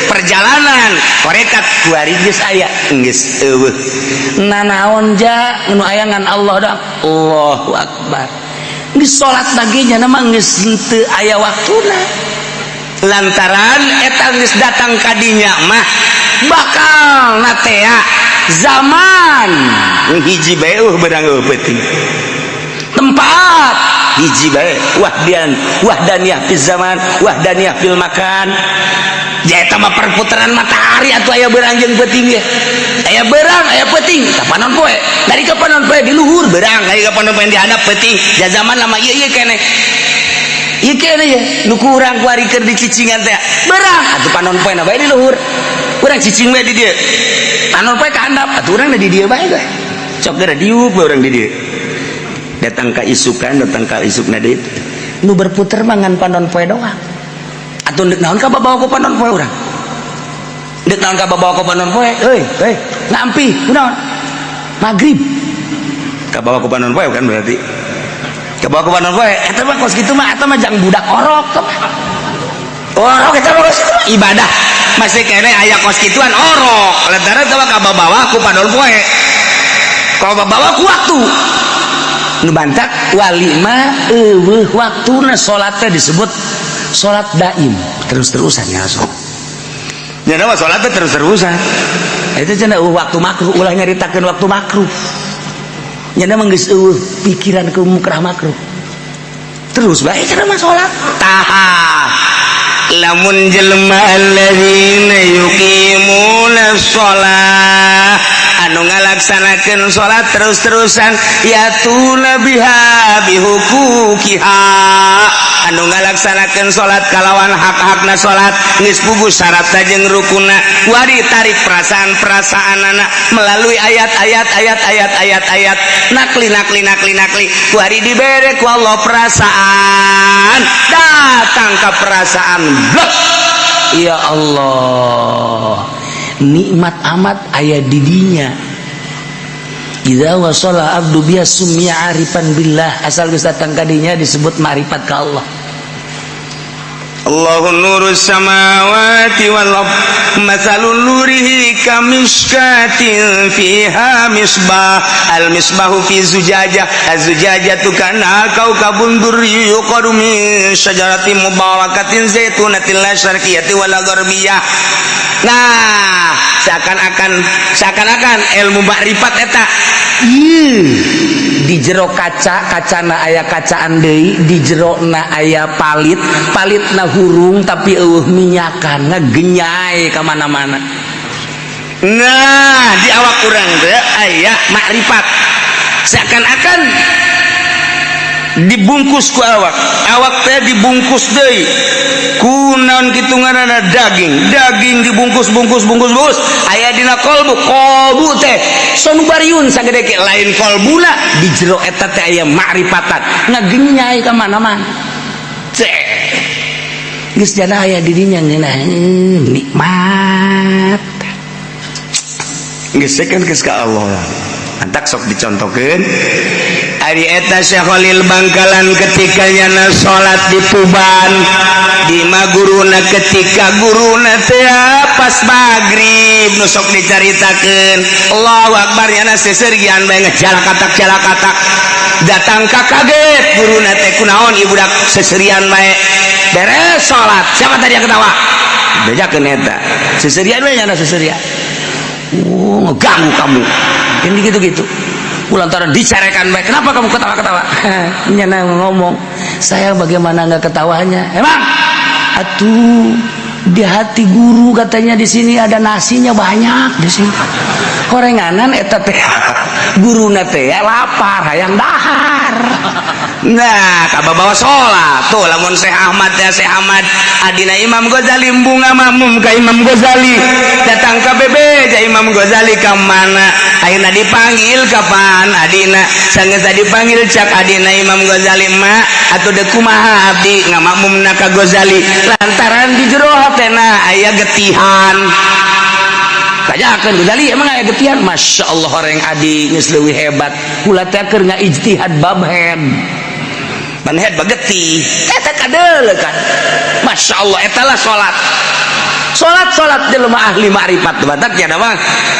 perjalanan korekat kuari geus aya geus eueuh. Nanaon ja nu aya ngan Allah dah. Allahu akbar. Geus salat baginya nama geus teu aya waktuna. Lantaran eta geus datang kadinya mah bakal natea zaman hiji bae beurang peuting. Tempat hiji bae wahdaniyah fil zaman wahdaniyah fil makan. Eta mah perputaran matahari atuh aya beurang jeung peuting ge. Aya beurang aya peuting kapanon poe. Dari kapanon poe di luhur beurang, dari kapanon poe di handap peuting. Ja zaman lama ieu keneh. Ieu keneh ya nu kurang kuari keur dicicingan teh. Beurang atuh panon poe na bae di luhur. Urang cicing bae di dieu. Panon poe ka handap atuh urang di dieu bae teh. Cok geura diuk bae urang di dieu. Datang ka isukan datang ka isukna deui. Nu berputer mangan panon poe doang. Atuh deuk naon ka babawa ku panon poe urang. Deuk naon ka babawa ku panon poe? Euy, ngampi, kunaon? Magrib. Ka bawa ku panon poe kan berarti. Ka bawa ku panon poe, eta mah kos kitu mah eta mah jang budak orok. Orok eta mah ibadah. Masih kene aya kos kituan orok. Lantaran eta mah ka babawa ku panon poe. Ka babawa ku waktu. Nu bantak wali mah eueuh waktuna salat teh disebut salat daim, terus-terusan ya salat. Nya nama salat teh terus-terusan. Eta cenah waktu makruh ulah nyaritakeun waktu makruh. Nya nama geus eueuh pikiran ke mukrah makruh. Terus bae cenah mah salat. Taha. Lamun jelema alladzina yuqimuna shalah anu ngalaksanakeun salat terus-terusan yatuna biha bihuquqiha anu ngalaksanakeun salat kalawan hak-hakna salat geus puguh syaratna jeung rukunna kuari tarik perasaan-perasaanana melalui ayat nakli kuari dibere ku Allah perasaan datang ke perasaan blok. Ya Allah nikmat amat aya di dinya. Idza wasala abdu biya sumya arifan billah asal geus datang ka dinya disebut ma'rifat ka Allah. Allahu nurus samawati wal ard mathalun nurihi kamishkatin fiha misbah al misbahu fi zujajah az-zujajatu kana kaukabun durri yuqadu min syajaratin mubarakatin zaitunatin la syarqiyyati wala gharbiyah. Nah seakan-akan ilmu makrifat eta di jero kacana aya kacaan deui di jerona aya palitna hurung tapi eueuh minyakan ngagenyai ka mana-mana. Nah di awak urang teh aya makrifat seakan-akan dibungkus ku awak teh dibungkus deui ku naon kitu ngaranna daging dibungkus aya dina kolbu teh sonubariun sagede ke lain kolbuna di jero eta teh aya makrifatan ngagenyai ka mana-mana teh geus jana aya di dinya ngeunah nikmat geus sekeun geus ka Allah antak sok dicontokeun. Ari eta Syekh Khalil Bangkalan ketika nyana salat di Tuban di maguruna ketika guruna teh pas magrib nu sok dicaritakeun Allahu Akbar nyana sesergian bae ngejalakat datang ka kaget guruna teh kunaon ibudak seserian bae beres salat siapa tadi yang ketawa bejakeun eta seserian bae nyana seserian ngeganggu kamu ini gitu-gitu lantaran dicerekan baik kenapa kamu ketawa-ketawa nyana ngomong saya bagaimana nggak ketawanya emang atuh di hati guru katanya di sini ada nasinya banyak di sini. Korenganan eta teh guruna teh lapar hayang dahar. Nah, kababawa sholat tuh lamun Syekh Ahmad ya Syekh Ahmad adina Imam Ghazali bunga makmum ka Imam Ghazali datang ke bebeja Imam Ghazali ka mana ayeuna dipanggil kapan adina sanggeus dipanggil cak adina Imam Ghazali ma atuh deuk kumaha abdi ngamakmumna ka Ghazali lantaran di jero hatena aya getihan kajakeun Ghazali emang aya getihan. Masya Allah orang adi geus leuwih hebat kula teh keur ngaijtihad bab head manhead bageti eta kadeuleuh kan. Masya Allah etalah salat jelema ahli makrifat batak nya mah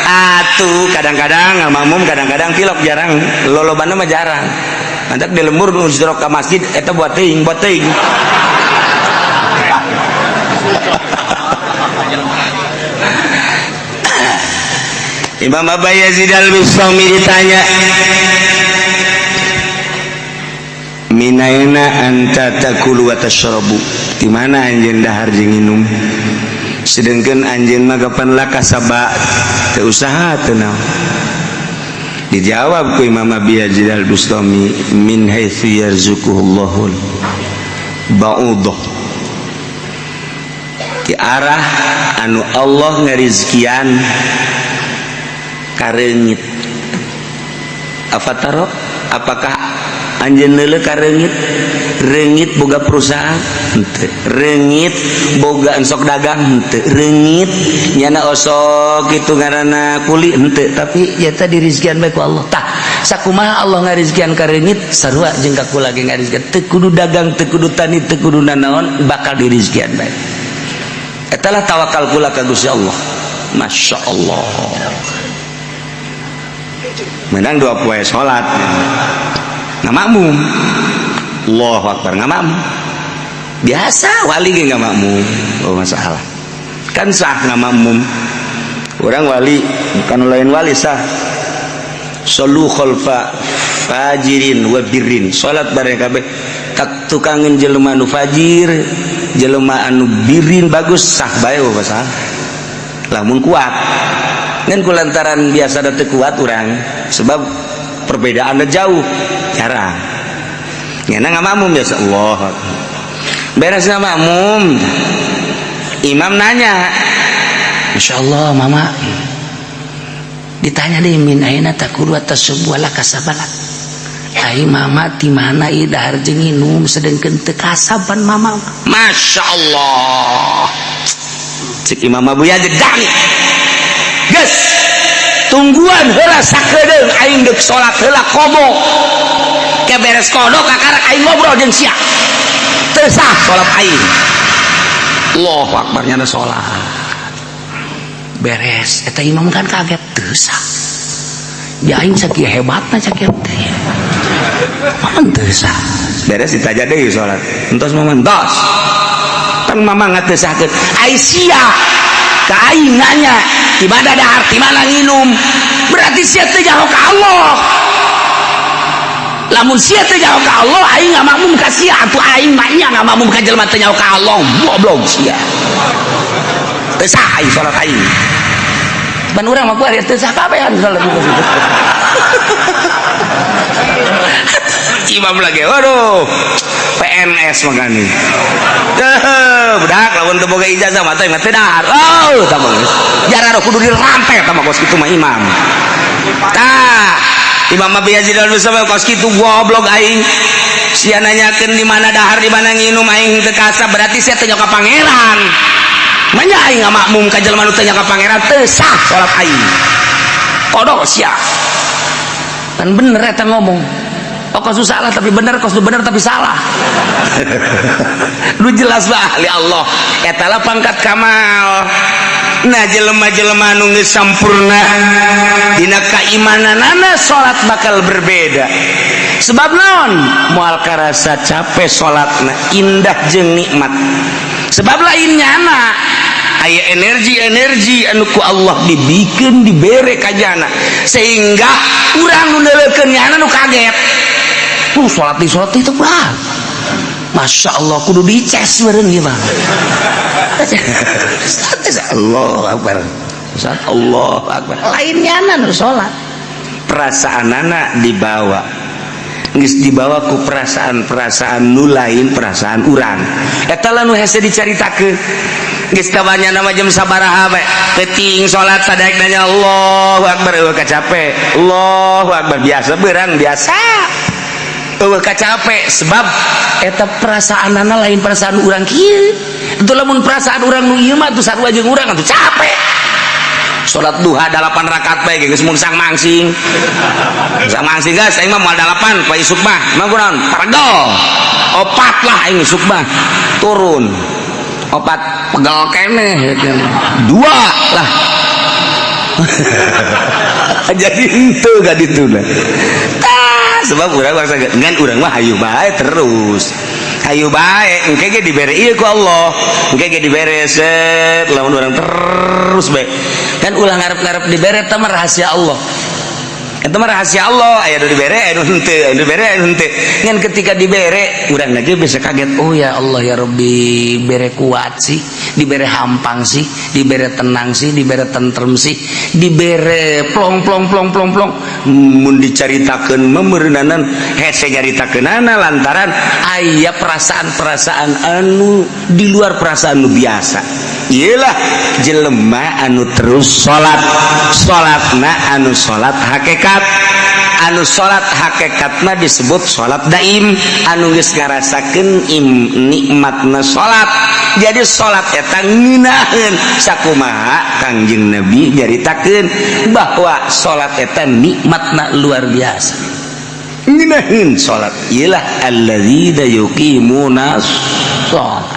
atuh kadang-kadang ngamakmum kadang-kadang pilok jarang lolobana mah jarang mantak di lembur nu jero ka masjid eta buat teuing Imam Abu Yazid al-Bistami ditanya minaina anta takulu wa tashrabu di mana anjeun dahar jeung nginum sedengkeun anjeun mah kapan laka sabak teu usaha teu naon. Dijawab ku Imam Abu Yazid al-Bistami min haitsu yarzuquhullahul ba'udah di arah anu Allah ngarizkian kareungit. Afataro apakah anjeun leuleuh ka reungit boga perusahaan henteu reungit boga sok dagang henteu reungit nyana osok kitu ngaranna kuli henteu tapi eta dirizkian bae ku Allah tah sakumaha Allah ngarizkian ka reungit sarua jeung ka kula ge ngarizkian teu kudu dagang teu kudu tani teu kudu nanaon bakal dirizkian bae eta lah tawakal kula ka Gusti Allah. Masya Allah menang 2 poe salat ngamakmum Allahu Akbar ngamakmum biasa wali ge ngamakmum oh masalah kan sah ngamakmum orang wali bukan lain wali sah sallu khalfa fajirin wa birrin salat bareng kabeh tak tukangeun jelema anu fajir jelema anu birrin bagus sah bae masalah lamun kuat ngan kulantaran biasa teu kuat urang sebab perbedaannya jauh jarang ngena ngamakmum biasa Allah beres ngamakmum imam nanya Masya Allah mama ditanya deh min aina takulu atas sebuah laka sabalat ai mama di mana ieu dahar jeung nginum sedengkeun teu kasaban mama. Masya Allah cik Imam Abu Yazid dami geus tungguan heula sakedeung aing deuk salat heula kobo ke beres kodok kakarak aing ngobrol jeung sia teu sah salat aing. Allahu Akbar nya salat beres eta imam kan kaget teu sah ya aing sakieu hebatna sakieu teh mamang teu sah beres ditaja deui salat entos mamang tos tang mamang teu sahkeun ai sia ka aing nanya ibadah dahar di mana nginum berarti sia teh jauh ka Allah. Lamun sia teh jauh ka Allah aing ngamakmum ka sia atuh aing mah nya ngamakmum ka jelema teh jauh ka Allah goblok sia teu sah aing salat aing ban urang mah ku ari teu sah kabehan salat itu imam lagi waduh PNS magani budak lamun teu boga ijazah mah teh teu dahar oh tah jarang kudu dirampe tah kos kitu mah imam tah Imam Abu Yazid al-Bistami kos kitu goblok aing sia nanyakeun di mana dahar di mana nginum aing teu kasab berarti sia teu nya ka pangeran manya aing ngamakmum ka jelema nu teu nya ka pangeran teu sah salat aing kodok sia kan bener eta ngomong oh kos salah tapi bener kos bener tapi salah lu jelas bah ahli Allah eta lah pangkat kamal. Nah jelema-jelema anu geus sampurna dina kaimananana salat bakal berbeda sebab naon moal karasa capek salatna indah jeung nikmat sebab lainnya anak aya energi anu ku Allah dibikeun dibere ka jana sehingga urang nu neuleukeun nyana nu kaget salat itu berat Masya Allah kudu dices meureun ieu mah Allahu Akbar. Allahu Akbar. Lainnya nu salat. Perasaan anak dibawa. Geus dibawa ku perasaan-perasaan nu lain perasaan urang. Eta lah nu hese dicaritakeun. Geus tabanya nama jam sabaraha we. Penting salat sadaek nanya Allahu Akbar eueuh kacape. Allahu Akbar biasa beurang biasa. Eueuh kacape sebab eta perasaanana lain perasaan urang kieu. Itu lamun perasaan urang nu ieu mah atuh sarua jeung urang atuh capek. Salat duha 8 rakaat bae geus mun sang mangsing. Sang mangsing geus aing mah moal 8 poe isuk mah. Mah kunaon? Paregel. 4 lah aing isuk mah. Turun. 4 pegel keneh 2 lah. Jadi henteu ka ditu lah. Sebab urang bangsa ngan urang mah hayu bae terus. Hayu bae engke ge dibere ieu ku Allah. Engke ge dibere set lamun urang terus bae. Kan ulah ngarep-ngarep dibere eta mah rahasia Allah. Eta mah rahasia Allah, aya nu dibere, aya nu henteu, aya nu dibere, aya nu henteu. Ngan ketika dibere, urang lagi bisa kaget, oh ya Allah ya Rabbi, bere kuat sih, dibere hampang sih, dibere tenang sih, dibere tentrem sih, dibere plong. Mun dicaritakeun memeureunanan hese nyaritakeunana lantaran aya perasaan-perasaan anu di luar perasaan nu biasa. Iyalah jelema anu terus salatna anu salat hakikat, anu salat hakikat mah disebut salat daim, anu geus ngarasakeun nikmatna salat. Jadi salat eta ngeunaheun sakumaha Kangjeng Nabi nyaritakeun bahwa salat eta nikmatna luar biasa. Ngeunaheun salat ialah alladzina yuqimuna shalah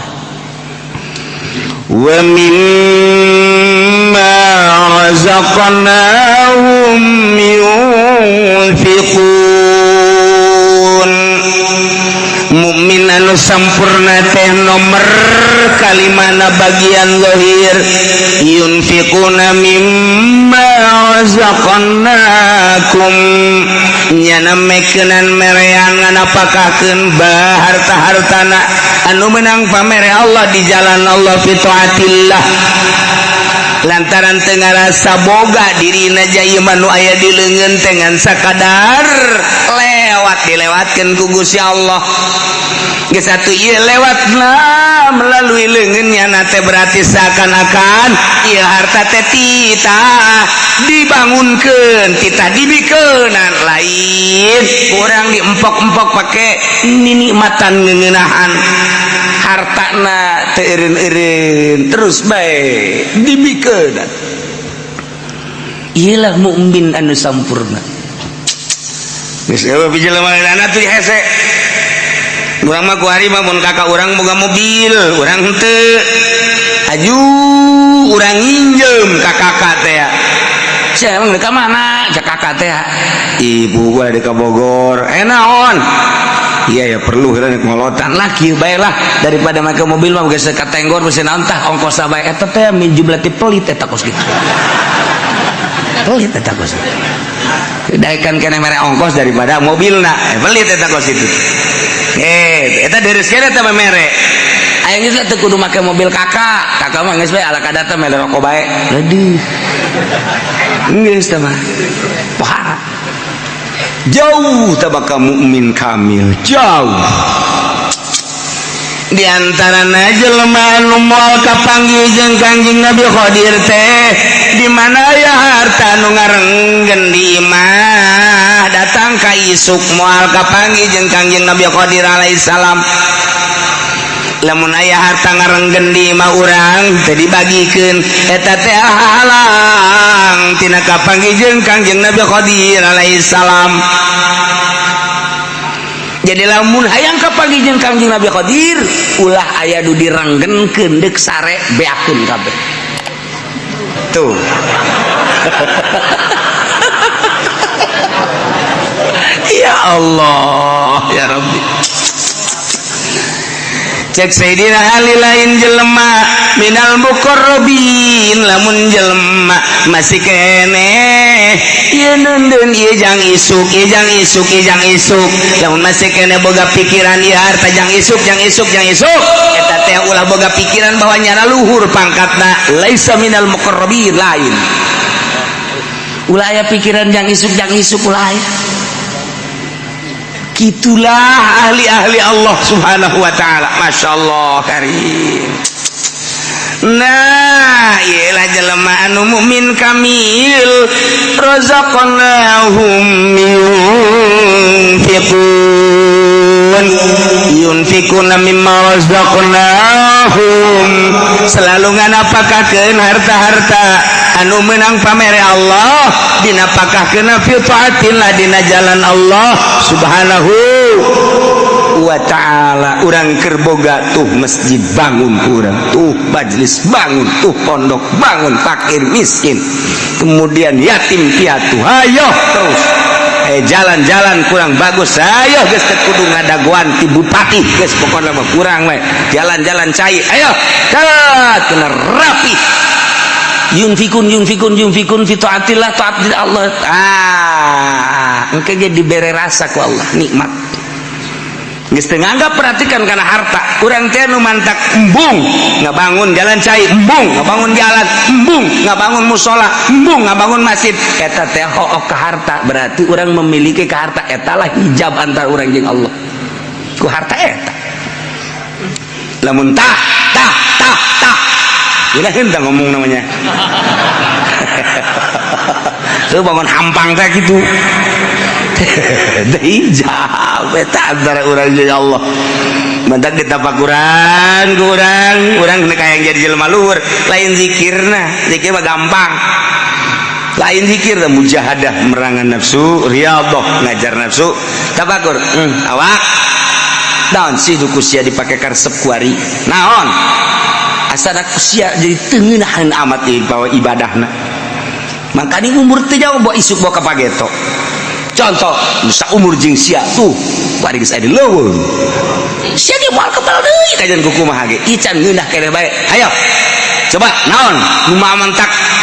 wa mimma razaqnahum yunfiqun. Mukmin anu sampurna teh nomer kalimana bagian zahir yunfiquna mimma razaqnakum nyana mekeunan merean nganapakakeun harta-hartana anu menang pamere Allah di jalan Allah fi taatillah lantaran teu ngarasa boga dirina jaya manu aya di leungeun teh ngan sakadar dilewatkeun ku Gusti Allah. Geus atuh ieu lewatna melalui leungeunnya na teh berarti seakan-akan ieu harta teh titah dibangunkeun, titah dibikeunan lain urang diempok-empok pake nikmatan ngeuneunahan hartana teu eureun-eureun terus bae dibikeunan. Ieulah mukmin anu sampurna. Geus eueuh jelema anak teh hese. Urang mah ku hari mah mun kakak urang boga mobil, urang henteu. Aju urang nginjem ka kakak teh. Sia emang ka mana? Cak kakak teh. Ibu gua di Bogor. Naon? Iya ya perlu kita ngolotan lah kieu bae lah daripada make mobil mah geus ka tenggor mesin naon tah ongkosna bae eta teh min jumlah ti pelit eta kos kitu. Pelit eta kos. Daekan kene mere ongkos daripada mobilna. Pelit eta kos itu. Eta dereskeun eta mah mere. Aya geus teh kudu make mobil kakak. Kakak mah geus bae ala kadata mere rokok bae. Aduh. Geus teh mah. Pahara. Jauh tabaka mukmin kamil, jauh. Di antarana jelema anu moal kapanggih jeung Kangjeng Nabi Qadir teh di mana ya harta nu ngarenggen di imah datang ka isuk moal kapanggih jeung Kangjeng Nabi Qadir alaihi salam. Lamun aya harta ngarenggen di imah urang teh dibagikeun eta teh halang tina kapanggih jeung Kangjeng Nabi Qadir alaihi salam. Jadi lamun hayang kapanggih jeung Kangjeng Nabi Qadir ulah aya nu direnggenkeun deuk sare beakeun kabeh. Tuh. Ya Allah ya Rabbi. cek Sayyidina Ali lain jelema minal muqarrabin lamun jelema masih kene ieu nundeun ieu jang isuk lamun masih kene boga pikiran ieu harta jang isuk eta teh ulah boga pikiran bahwa nyana luhur pangkatna laisa minal muqarrabin lain ulah aya pikiran jang isuk ulah aya. Itulah ahli-ahli Allah subhanahu wa ta'ala. Masya Allah karim. Nah ialah jelema anu mukmin kamil razaqnahum yunfikuna mimma razaqnahum selalu nganapakakeun harta-harta anu menang pamere Allah dinapakahkeun fi taatillah dina jalan Allah subhanahu wa ta'ala. Urang keur boga tuh masjid bangun, urang tuh majlis bangun, tuh pondok bangun, fakir miskin kemudian yatim piatu hayo terus jalan-jalan kurang bagus ayo geus teu kudu ngadaguan ti bupati geus pokona mah kurang we jalan-jalan cai ayo kena rapi yunfikun fi taatillah taat Allah engke jadi bere rasa ku Allah nikmat geus teu nganggap perhatikan kana harta urang teh nu mantak embung ngabangun jalan cai embung ngabangun jalan embung ngabangun musola embung ngabangun masjid eta teh hook ka harta berarti urang memiliki ka harta eta lah hijab antara urang jeung Allah ku harta eta lamun tah udah hendak ngomong namanya tuh bangun hampang teh gitu hijab eta antara urang jeung Allah mantak ditapakuran ku urang kaya jadi jelema luhur lain zikirna zikir mah gampang lain zikir da mujahadah merangan nafsu riyadhah ngajar nafsu tafakur awak naon sih dukusia dipake karesep kuari naon asana kusia jadi teungeunaan amat bawa ibadahna makanya umur teh jauh bawa isuk bawa kapageto contoh nusa umur jeung sia tuh bari geus aya di leuweung sia ge moal kepal deui kajian kukumaha ge ican ngeunah keneh bae hayo coba naon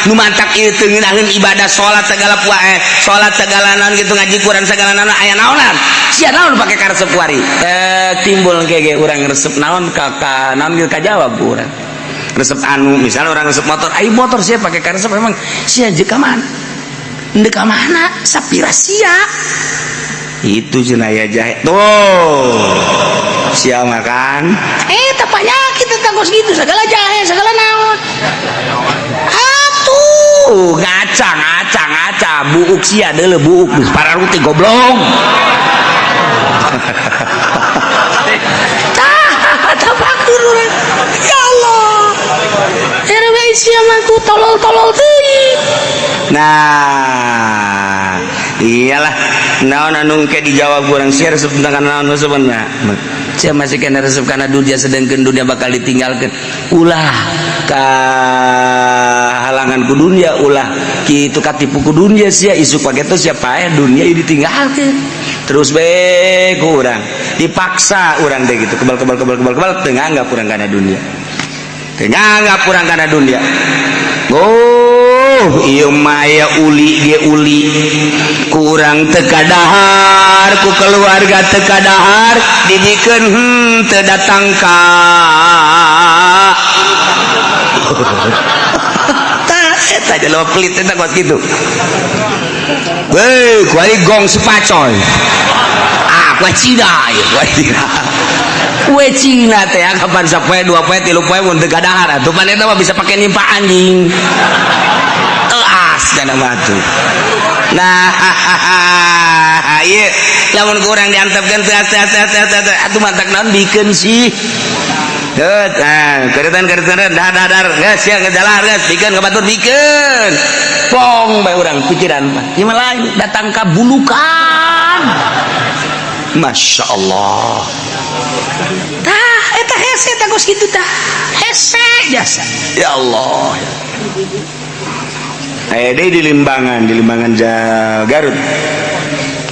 nu mantak ieu teu ngeunaheun ibadah salat segala salat segala naon gitu ngaji Quran segala naon aya naonan sia naon pake karesep kuari timbul ge urang resep naon ka naon ge kajawab urang resep anu misalnya orang resep motor ai motor sia pake karesep memang sia jeung ka mana ndek ka mana sapira sia itu jenaya jahe tuh sia makan tapanya kita tangos gitu segala jahe segala naon atuh ngaca buuk sia deuleu buuk geus pararuti goblok tabakur urang ya Allah RW sia mah ku tolol teuing nah iyalah naon anu ke dijawab urang sia resep tentang naon sebenarnya sia masih kena resep kana dunia sedengkeun dunia bakal ditinggalkeun ulah ka halangan ku dunia ulah kitu katipu ku dunia sia isuk pageto siapa dunia ieu ditinggalkeun terus bae ku urang dipaksa urang teh gitu kebal teu nganggap urang kana dunia oh ieu maya uli kurang teu kadahar ku keluarga teu kadahar didikeun teu datang ka tah eta jelema pelit eta kuat kitu weh kuari gong sepacoy kuat cina ya kuat cina kue Cina teh kapan sapoe 2 poe 3 poe mun teu kadahar atuh pan eta mah bisa pake nimpa anjing dana batu nah ieu lamun kurang diantepkeun teu atuh mantak naon bikeun sih deut keretan dadar geus sia ngejalar geus bikeun ka batur bikeun pong bae urang pikiran mah ieu mah lain datang ka bulukan Masya Allah tah eta hese tah geus kitu tah hese jasa ya Allah aya deui di Limbangan Garut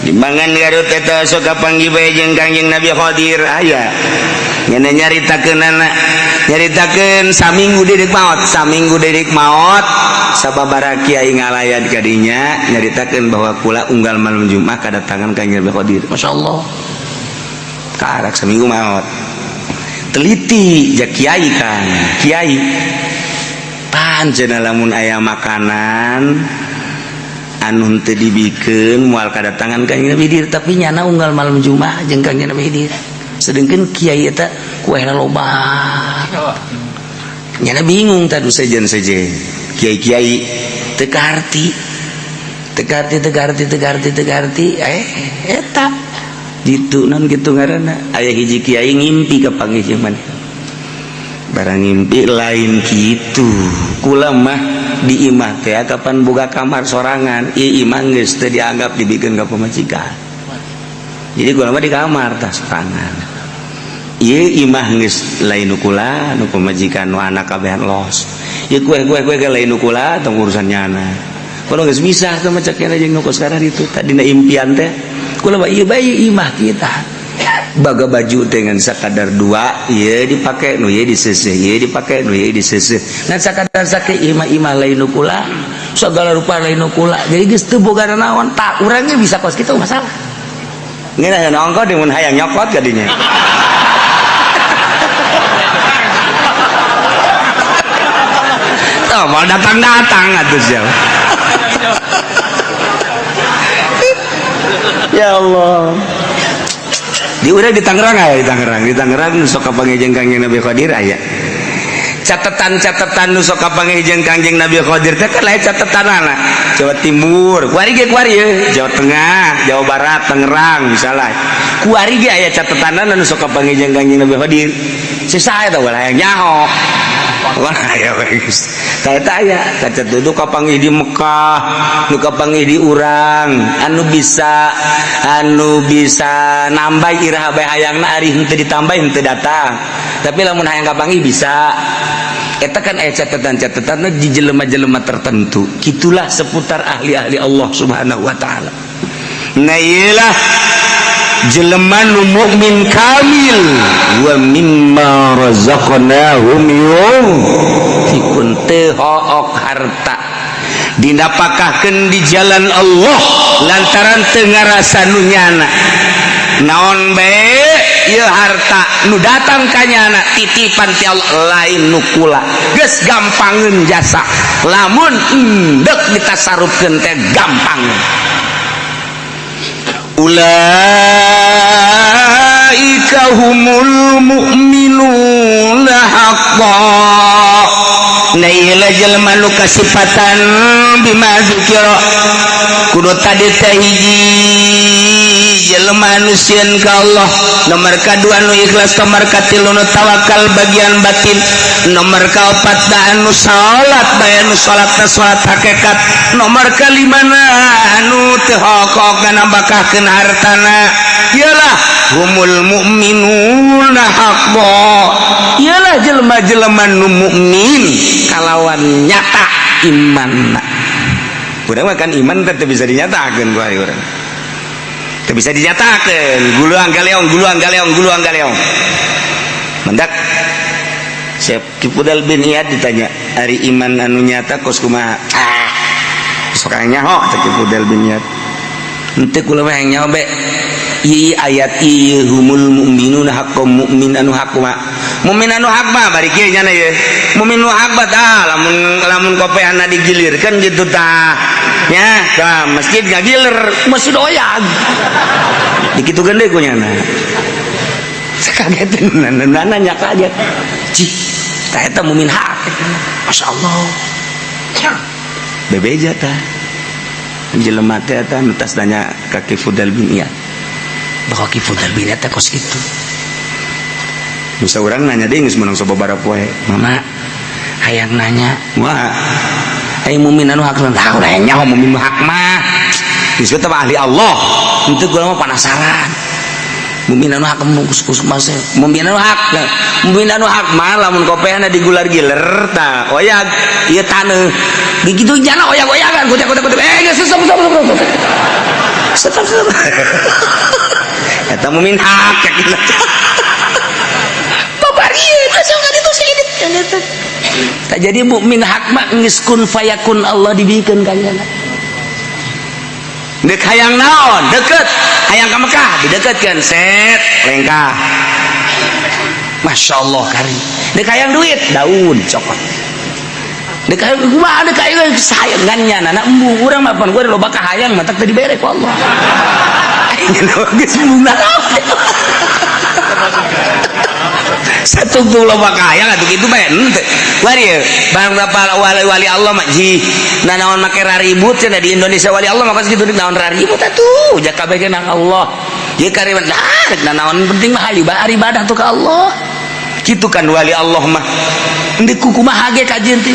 Limbangan Garut eta sok kapanggih bae jeung Kangjeng Nabi Khadir aya ngene nyaritakeun anak nyaritakeun saminggu didik maot sababaraha kiai ngalayan kadinya nyaritakeun bahwa kula unggal malam Jumat kadatangan ka Abdul Qadir masyaallah karak saminggu maot teliti jak kiai kan kiai pancen lamun aya makanan anu teu dibikeun moal kadatangan ka Nabi Dir tapi nyana unggal malam Jumat jeung ka Nabi Dir sedengkeun kiai eta kuehna loba nyana bingung tadu sejen-sejen kiai-kiai teu karti eta ditu non gitu ngaranna aya hiji kiai ngimpi ka panggih mana barang ngimpi lain kitu kula mah di imah teh kapan boga kamar sorangan ieu imah geus teu dianggap dibikeun ka pamajikan jadi kula mah di kamar tah sorangan ieu imah geus lain nu kula nu pamajikan nu anak kabehan los ieu kue ke lain nu kula tong urusan nyana kula geus misah teh macak kana jeung nu kos kana ditu tadina impian teh kula mah ieu bae imah kita baga baju dengan sakadar dua ieu dipake nu ieu diseseh ieu dipake nu ieu diseseh ngan sakadar sakit imah lain nu kula sagala rupa lain nu kula jadi geus teu boga naon tak urang ge bisa kos kitu masalah ngeunah nongko mun hayang nyokot kadinya oh mau datang atuh sia ya Allah di urang di Tangerang aya di Tangerang sok kapanggih Kangjeng Nabi Qadir aya catatan nu sok kapanggih Kangjeng Nabi Qadir teh kan lain catatanana Jawa Timur kuari ge Jawa Tengah Jawa Barat Tangerang misalnya kuari ge aya catatanana nu sok kapanggih Kangjeng Nabi Qadir sisa eta ulah hayang nyaho wah aya geus eta aya kacat duduk kapanggih di Mekah nu kapanggih di urang anu bisa nambah iraha bae hayangna ari henteu ditambah henteu datang tapi lamun hayang kapanggih bisa eta kan aya catatan-catatan di jelema-jelema tertentu kitulah seputar ahli-ahli Allah Subhanahu wa taala nah iyalah jelema nu mukmin kamil wa mimma razaqnahum yunfiqun teu hook harta dinapakahkeun di jalan Allah lantaran teu ngarasa nu nyana naon bae ieu harta nu datang ka nyana titipan ti Allah lain nu kula geus gampangeun jasa lamun endek ditasarupkeun teh gampang ulaika humul mu'minuna haqqan na ieu jelema nu kasifatan bima zikra kudu tadi teh hiji jelema nu sieun ka Allah nomor kadua nu ikhlas nomor katilu nu tawakal bagian batin nomor kaopat da anu salat bae anu salatna salat hakikat nomor kalimana anu teu hokok nambahkeun hartana ialah humul mu'minuna haqqan ialah jelema-jelema nu mukmin kalawan nyata imanna urang mah kan iman teh bisa dinyatakeun ku ari urang teu bisa dinyatakeun guluang galeong mendak Syekh Kifudal bin Iyad ditanya ari iman anu nyata kos kumaha sok nyaho teh Kifudal bin Iyad henteu kula mah yang nyaho be ieu ayat ieu humul mu'minuna haqqan mukmin anu hak mah mukmin anu hak mah bari kieu nya ye mukmin anu hak mah tah lamun kopeana digilirkeun gitu tah nya ka masjid ngagiler masjid oyag dikitukeun deui ku nya sakageteun nanya kaget cih tah eta mukmin hak masyaallah bebeja tah jelema teh eta nu tas nanya ka Kifudal bin Iyad bahwa Kifudal bin Iyad teh kos kitu nusa urang nanya deui geus menang sababaraha poe mama hayang nanya wah aya mukmin anu hak tah urang nyaho mukmin hak mah disebut ahli Allah henteu kula mah penasaran mukmin anu hak kus mase mukmin anu hak mah lamun kopehna digular-giler tah oyag ieu taneuh begitu jana oyag-oyagan kutek geus stop eta mukmin hak tak jadi mukmin hak mah geus kun fayakun Allah dibikeun ka nya dek hayang naon deket hayang ka Mekah dideketkeun set lengkah Masya Allah kari dek hayang duit daun cokot dek hayang kumaha dek hayang sayangannya anak embung urang mah pan gua loba ka hayang mah tak tadi bere ku Allah geus embungna satu tuh loba kaya atuh kitu bae henteu wari barang berapa wali Allah mah ji naon make raribut cenah di Indonesia wali Allah mah pas kitu naon raribut atuh jak kabeh ke nang Allah ieu kariman naon penting mah ibadah tuh ka Allah kitu kan wali Allah mah endeu kumaha ge kajian teh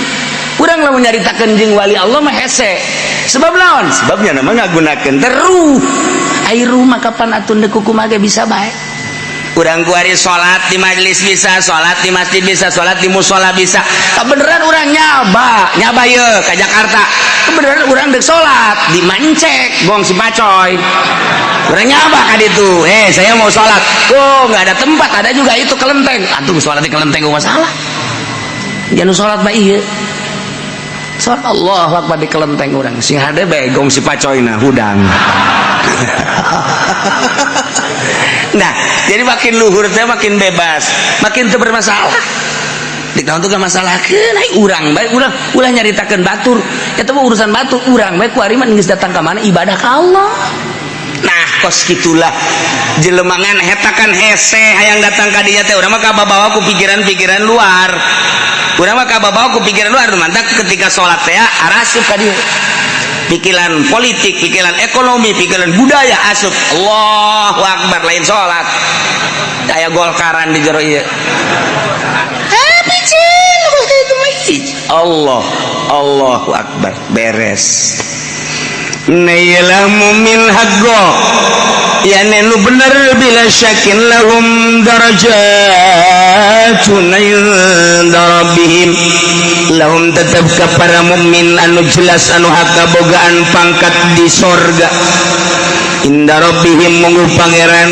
urang lamun nyaritakeun jeung wali Allah mah hese sebab naon sebabnya nama ngagunakeun teruh ai rumah kapan atuh endeu kumaha ge bisa bae urang kuari sholat di majelis bisa, sholat di masjid bisa, sholat di musola bisa. Kebeneran urang nyaba ye ke Jakarta. Kebeneran urang dek sholat di Mancek, gong si Pacoy. Urang nyaba ka ditu. Saya mau sholat. Oh nggak ada tempat, ada juga itu kelenteng. Antum sholat di kelenteng gak masalah. Jangan sholat mah iya. Sholat Allah Akbar di kelenteng urang. Sing hade bae gong si Pacoy na hudang. Nah, jadi makin luhur teh makin bebas, makin teu bermasalah. Dik naon teh gak masalahkeun, ai urang bae ulah nyaritakeun batur. Eta mah urusan batur, urang bae ku ari mah geus datang ka mana ibadah ka Allah. Nah, kos gitulah jelemangan eta kan hese hayang datang ka dinya teh urang mah kababawa ku pikiran-pikiran luar. Urang mah kababawa ku pikiran luar, mantap ketika salat teh arasup ka dieu. Pikiran politik, pikiran ekonomi, pikiran budaya asup Allahu Akbar lain sholat kayak golkaran di jero ieu Allahu Akbar beres nailah mumin haqqa ya nenu bener bila syakin lahum darajatun inda rabbihim lahum tetap ka para mukmin anu jelas anu haka bogaan pangkat di sorga inda rabbihim munggu pangeran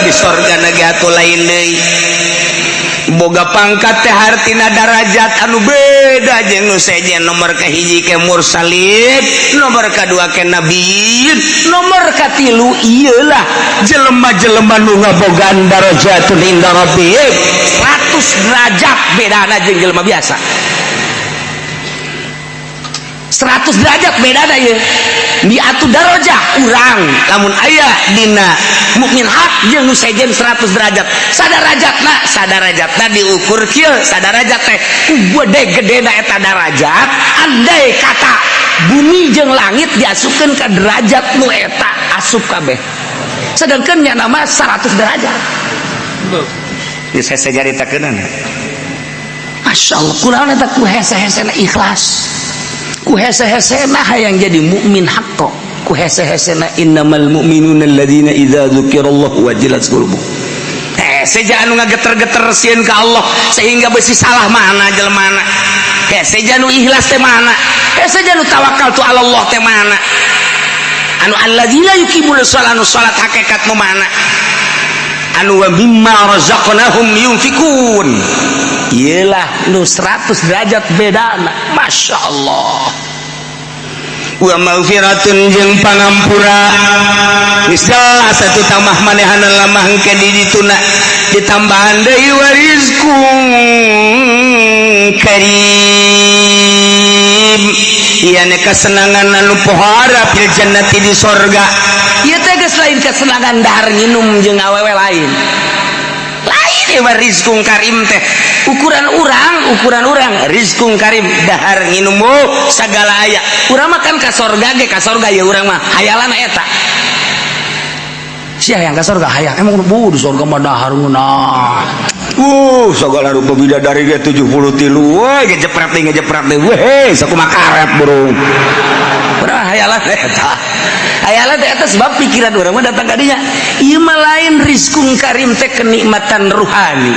di sorga nage atuh lain deui boga pangkat teh hartina darajat anu beda jeung nu sejen nomor kahiji ke mursalin nomor kadua ke nabiin nomor katilu iyalah jelema-jelema nu ngabogaan darajatun inda rabbihim 100 derajat bedana jeung jelema biasa 100 derajat bedana ieu mi'atu darajah urang lamun aya dina mukmin hak jeung nu sejen 100 derajat sadarajatna diukur kieu sadarajat teh ku gede-gedena eta darajat andai kata bumi jeung langit diasupkeun ka derajat nu eta asup kabeh sedangkeun nya nama 100 derajat geus hese jaritakeunana masyaallah kunaon eta ku hese-hesena ikhlas ku hese-hesena hayang jadi mukmin haqqo ku hese-hesena innamal mu'minuna alladzina idza dzukirallahu wajilat qulubuhum seja anu ngageter-geter sieun ka Allah sehingga beusi salah mana jelmana seja anu ikhlas teh mana seja anu tawakal tu Allah teh mana anu alladzina yuqimuna shalah anu salat hakikat nu mana anu wa mimma razaqnahum yunfikun iyalah nu 100 derajat bedana Masya Allah wa maghfiratun jeung pangampura geus jelas atuh tamah manehana lamah engke di dituna ditambahan deui warizqun karim ieu kesenangan anu pohara fil jannati di sorga ieu teh geus lain kesenangan dahar nginum jeung awewe lain rizqun karim teh ukuran urang rizqun karim dahar nginum sagala aya urang makan ka sorga ge ka sorga ya urang mah hayalan eta sia yang ka sorga hayang emang di sorga mah dahar ngeunah segala rupa bidadari ge 73 woi ngejepret deh weh sakumaha karet burung urang hayalan eta sebab pikiran orang mah datang ka dinya ieu mah lain rizqun karim teh kenikmatan ruhani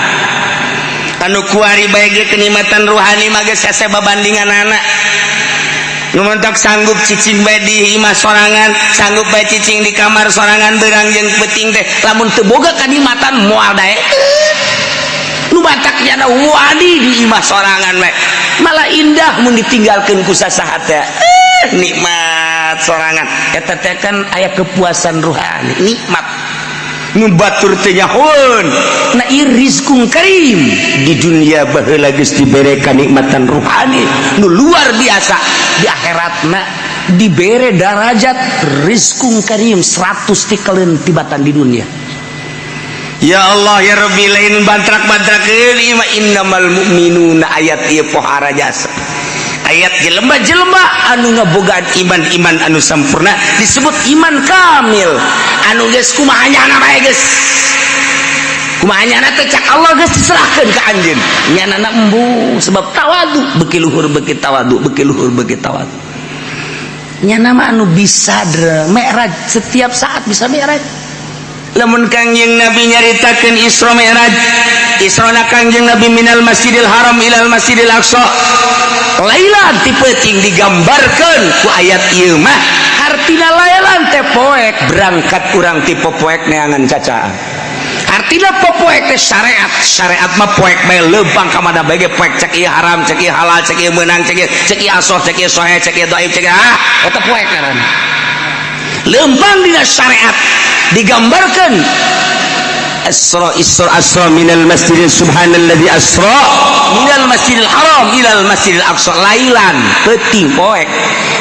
anu kuari bae ge kenikmatan ruhani mah geus hese babandinganana nu mentok sanggup cicing bae di imah sorangan sanggup bae cicing di kamar sorangan beurang jeung peuting teh lamun teu boga kanikmatan moal dae nu bataknya wadi di imah sorangan we malah indah mun ditinggalkeun ku sasaha teh nikmat sorangan eta teh kan aya kepuasan rohani nikmat nu batur teh nyahoeun na ieu rizqun karim di dunia baheula geus dibere kanikmatan rohani nu luar biasa di akhiratna dibere darajat rizqun karim 100 tikaleun tibatan di dunia. Ya Allah ya Rabbi lain bantrak-bantrakeun ieu mah innamal mu'minuna ayat ieu pohara jasa ayat jelema-jelema anu ngabogaan iman anu sampurna disebut iman kamil anu geus kumaha nyana bae geus kumaha nyana teh cak Allah geus diserahkeun ka anjeun nyanana embu sebab tawadu beuki luhur beuki tawadu beuki luhur beuki tawadu nyana mah anu bisa mi'raj setiap saat bisa mi'raj. Lamun Kangjeng Nabi nyaritakeun Isra Mi'raj Isra Kangjeng Nabi minal Masjidil Haram ilal Masjidil Aqsa lailan ti peuting digambarkeun ku ayat ieu mah artina lailan teh poek berangkat urang ti popoek neangan cacaan artina popoek teh syariat mah poek bae leumpang ka mana bae poek cek ieu haram cek ieu halal cek ieu meunang cek ieu asoh cek ieu sahih cek ieu dhaif cek eta poek ngaranna leumpang dina syariat digambarkan Asra minal masjidil subhanalladzi asra minal masjidil haram ilal masjidil aqsa lailan peuting poek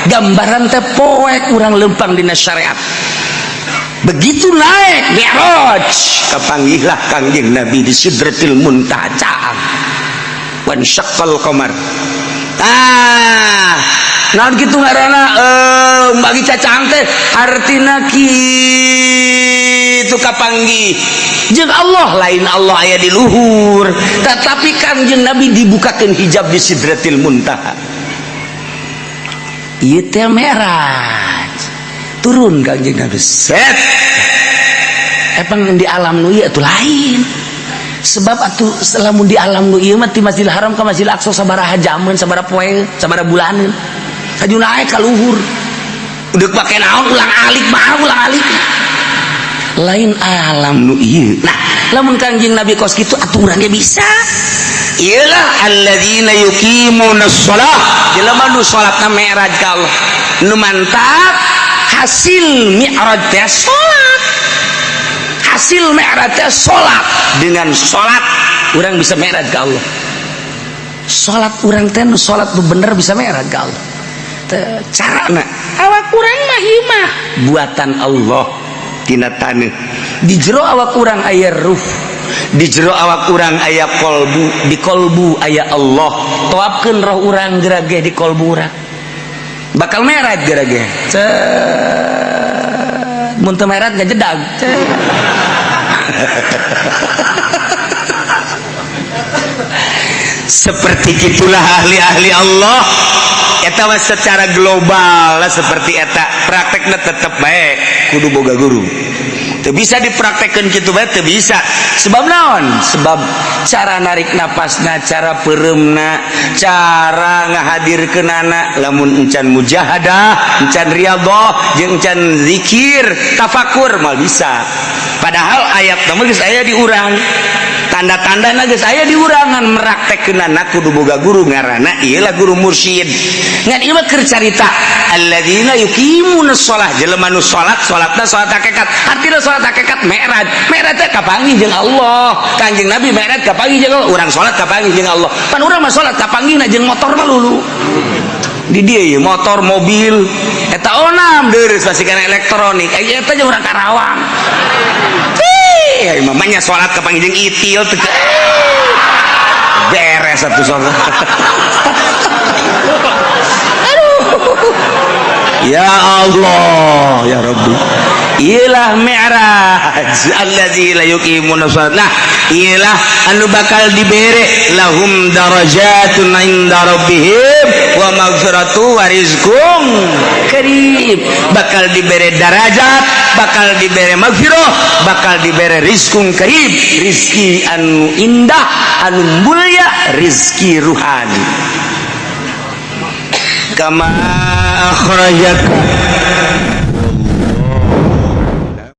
gambaran teh poek urang leumpang dina syariat begitu naik mi'raj kapanggihlah Kangjeng Nabi di Sidratil Muntaha wan syaqqal qamar naon kitu ngaranna bagi cacang teh artina kitu kapanggih jeung Allah lain Allah aya di luhur tetapi Kangjeng Nabi dibukakeun hijab di Sidratil Muntaha ieu teh mi'raj turun Kangjeng Nabi set epang di alam nu ieu atuh lain sebab atuh lamun di alam nu ieu mah ti Masjidil Haram ka Masjidil Aqsa sabaraha jaman sabaraha poe sabaraha bulaneun aju naik ka luhur udah pake naon ulang alik mah ulang alik lain alam nu ieu nah lamun Kangjeng Nabi kos kitu atuh urang ge bisa ialah alladzina yuqimunas shalah jelema nu salatna mi'raj ka Allah nu mantap hasil mi'raj teh salat hasil mi'raj teh salat dengan salat urang bisa mi'raj ka Allah salat urang teh nu salat nu bener bisa mi'raj ka Allah carana awak kurang mah himah buatan Allah tina taneuh di jero awak kurang aya ruh di jero awak kurang aya kolbu di kolbu aya Allah toapkeun roh urang gerage di kolbu urang bakal mi'raj gerage mun teu mi'raj gajedag seperti itulah ahli-ahli Allah eta mah secara global lah seperti eta praktekna tetep bae kudu boga guru teu bisa dipraktekkeun kitu bae teu bisa sebab naon sebab cara narik napasna cara pereumna cara ngahadirkeunana lamun encan mujahadah encan riyadhah jeung encan zikir tafakur mal bisa padahal ayat mah geus aya di urang tanda-tandana geus aya di urangan meraktekkeunana kudu boga guru ngaranna ieu lah guru mursyid ngan ieu mah keur carita alladzina yuqimunas shalah jelema nu salatna salat hakikat artina salat hakikat mi'raj teh kapanggih jeung Allah Kangjeng Nabi mi'raj kapanggih jeung Allah urang salat kapanggih jeung Allah pan urang mah salat kapanggihna jeung motor mah lulu di dieu motor mobil eta onam deureus pasikeun elektronik eta jeung urang Karawang mamanya sholat kepanggil jeung itil beres satu sholat ya Allah ya Rabbi iyalah mi'raj alladzi la yuqimuna shalat nah iyalah anu bakal dibere lahum darajatun inda rabbihim wa maghfiratu wa rizqun karim bakal dibere darajat bakal dibere maghfirah bakal dibere rizqun karim rizki anu indah anu mulia rizki ruhani kama akhrajaka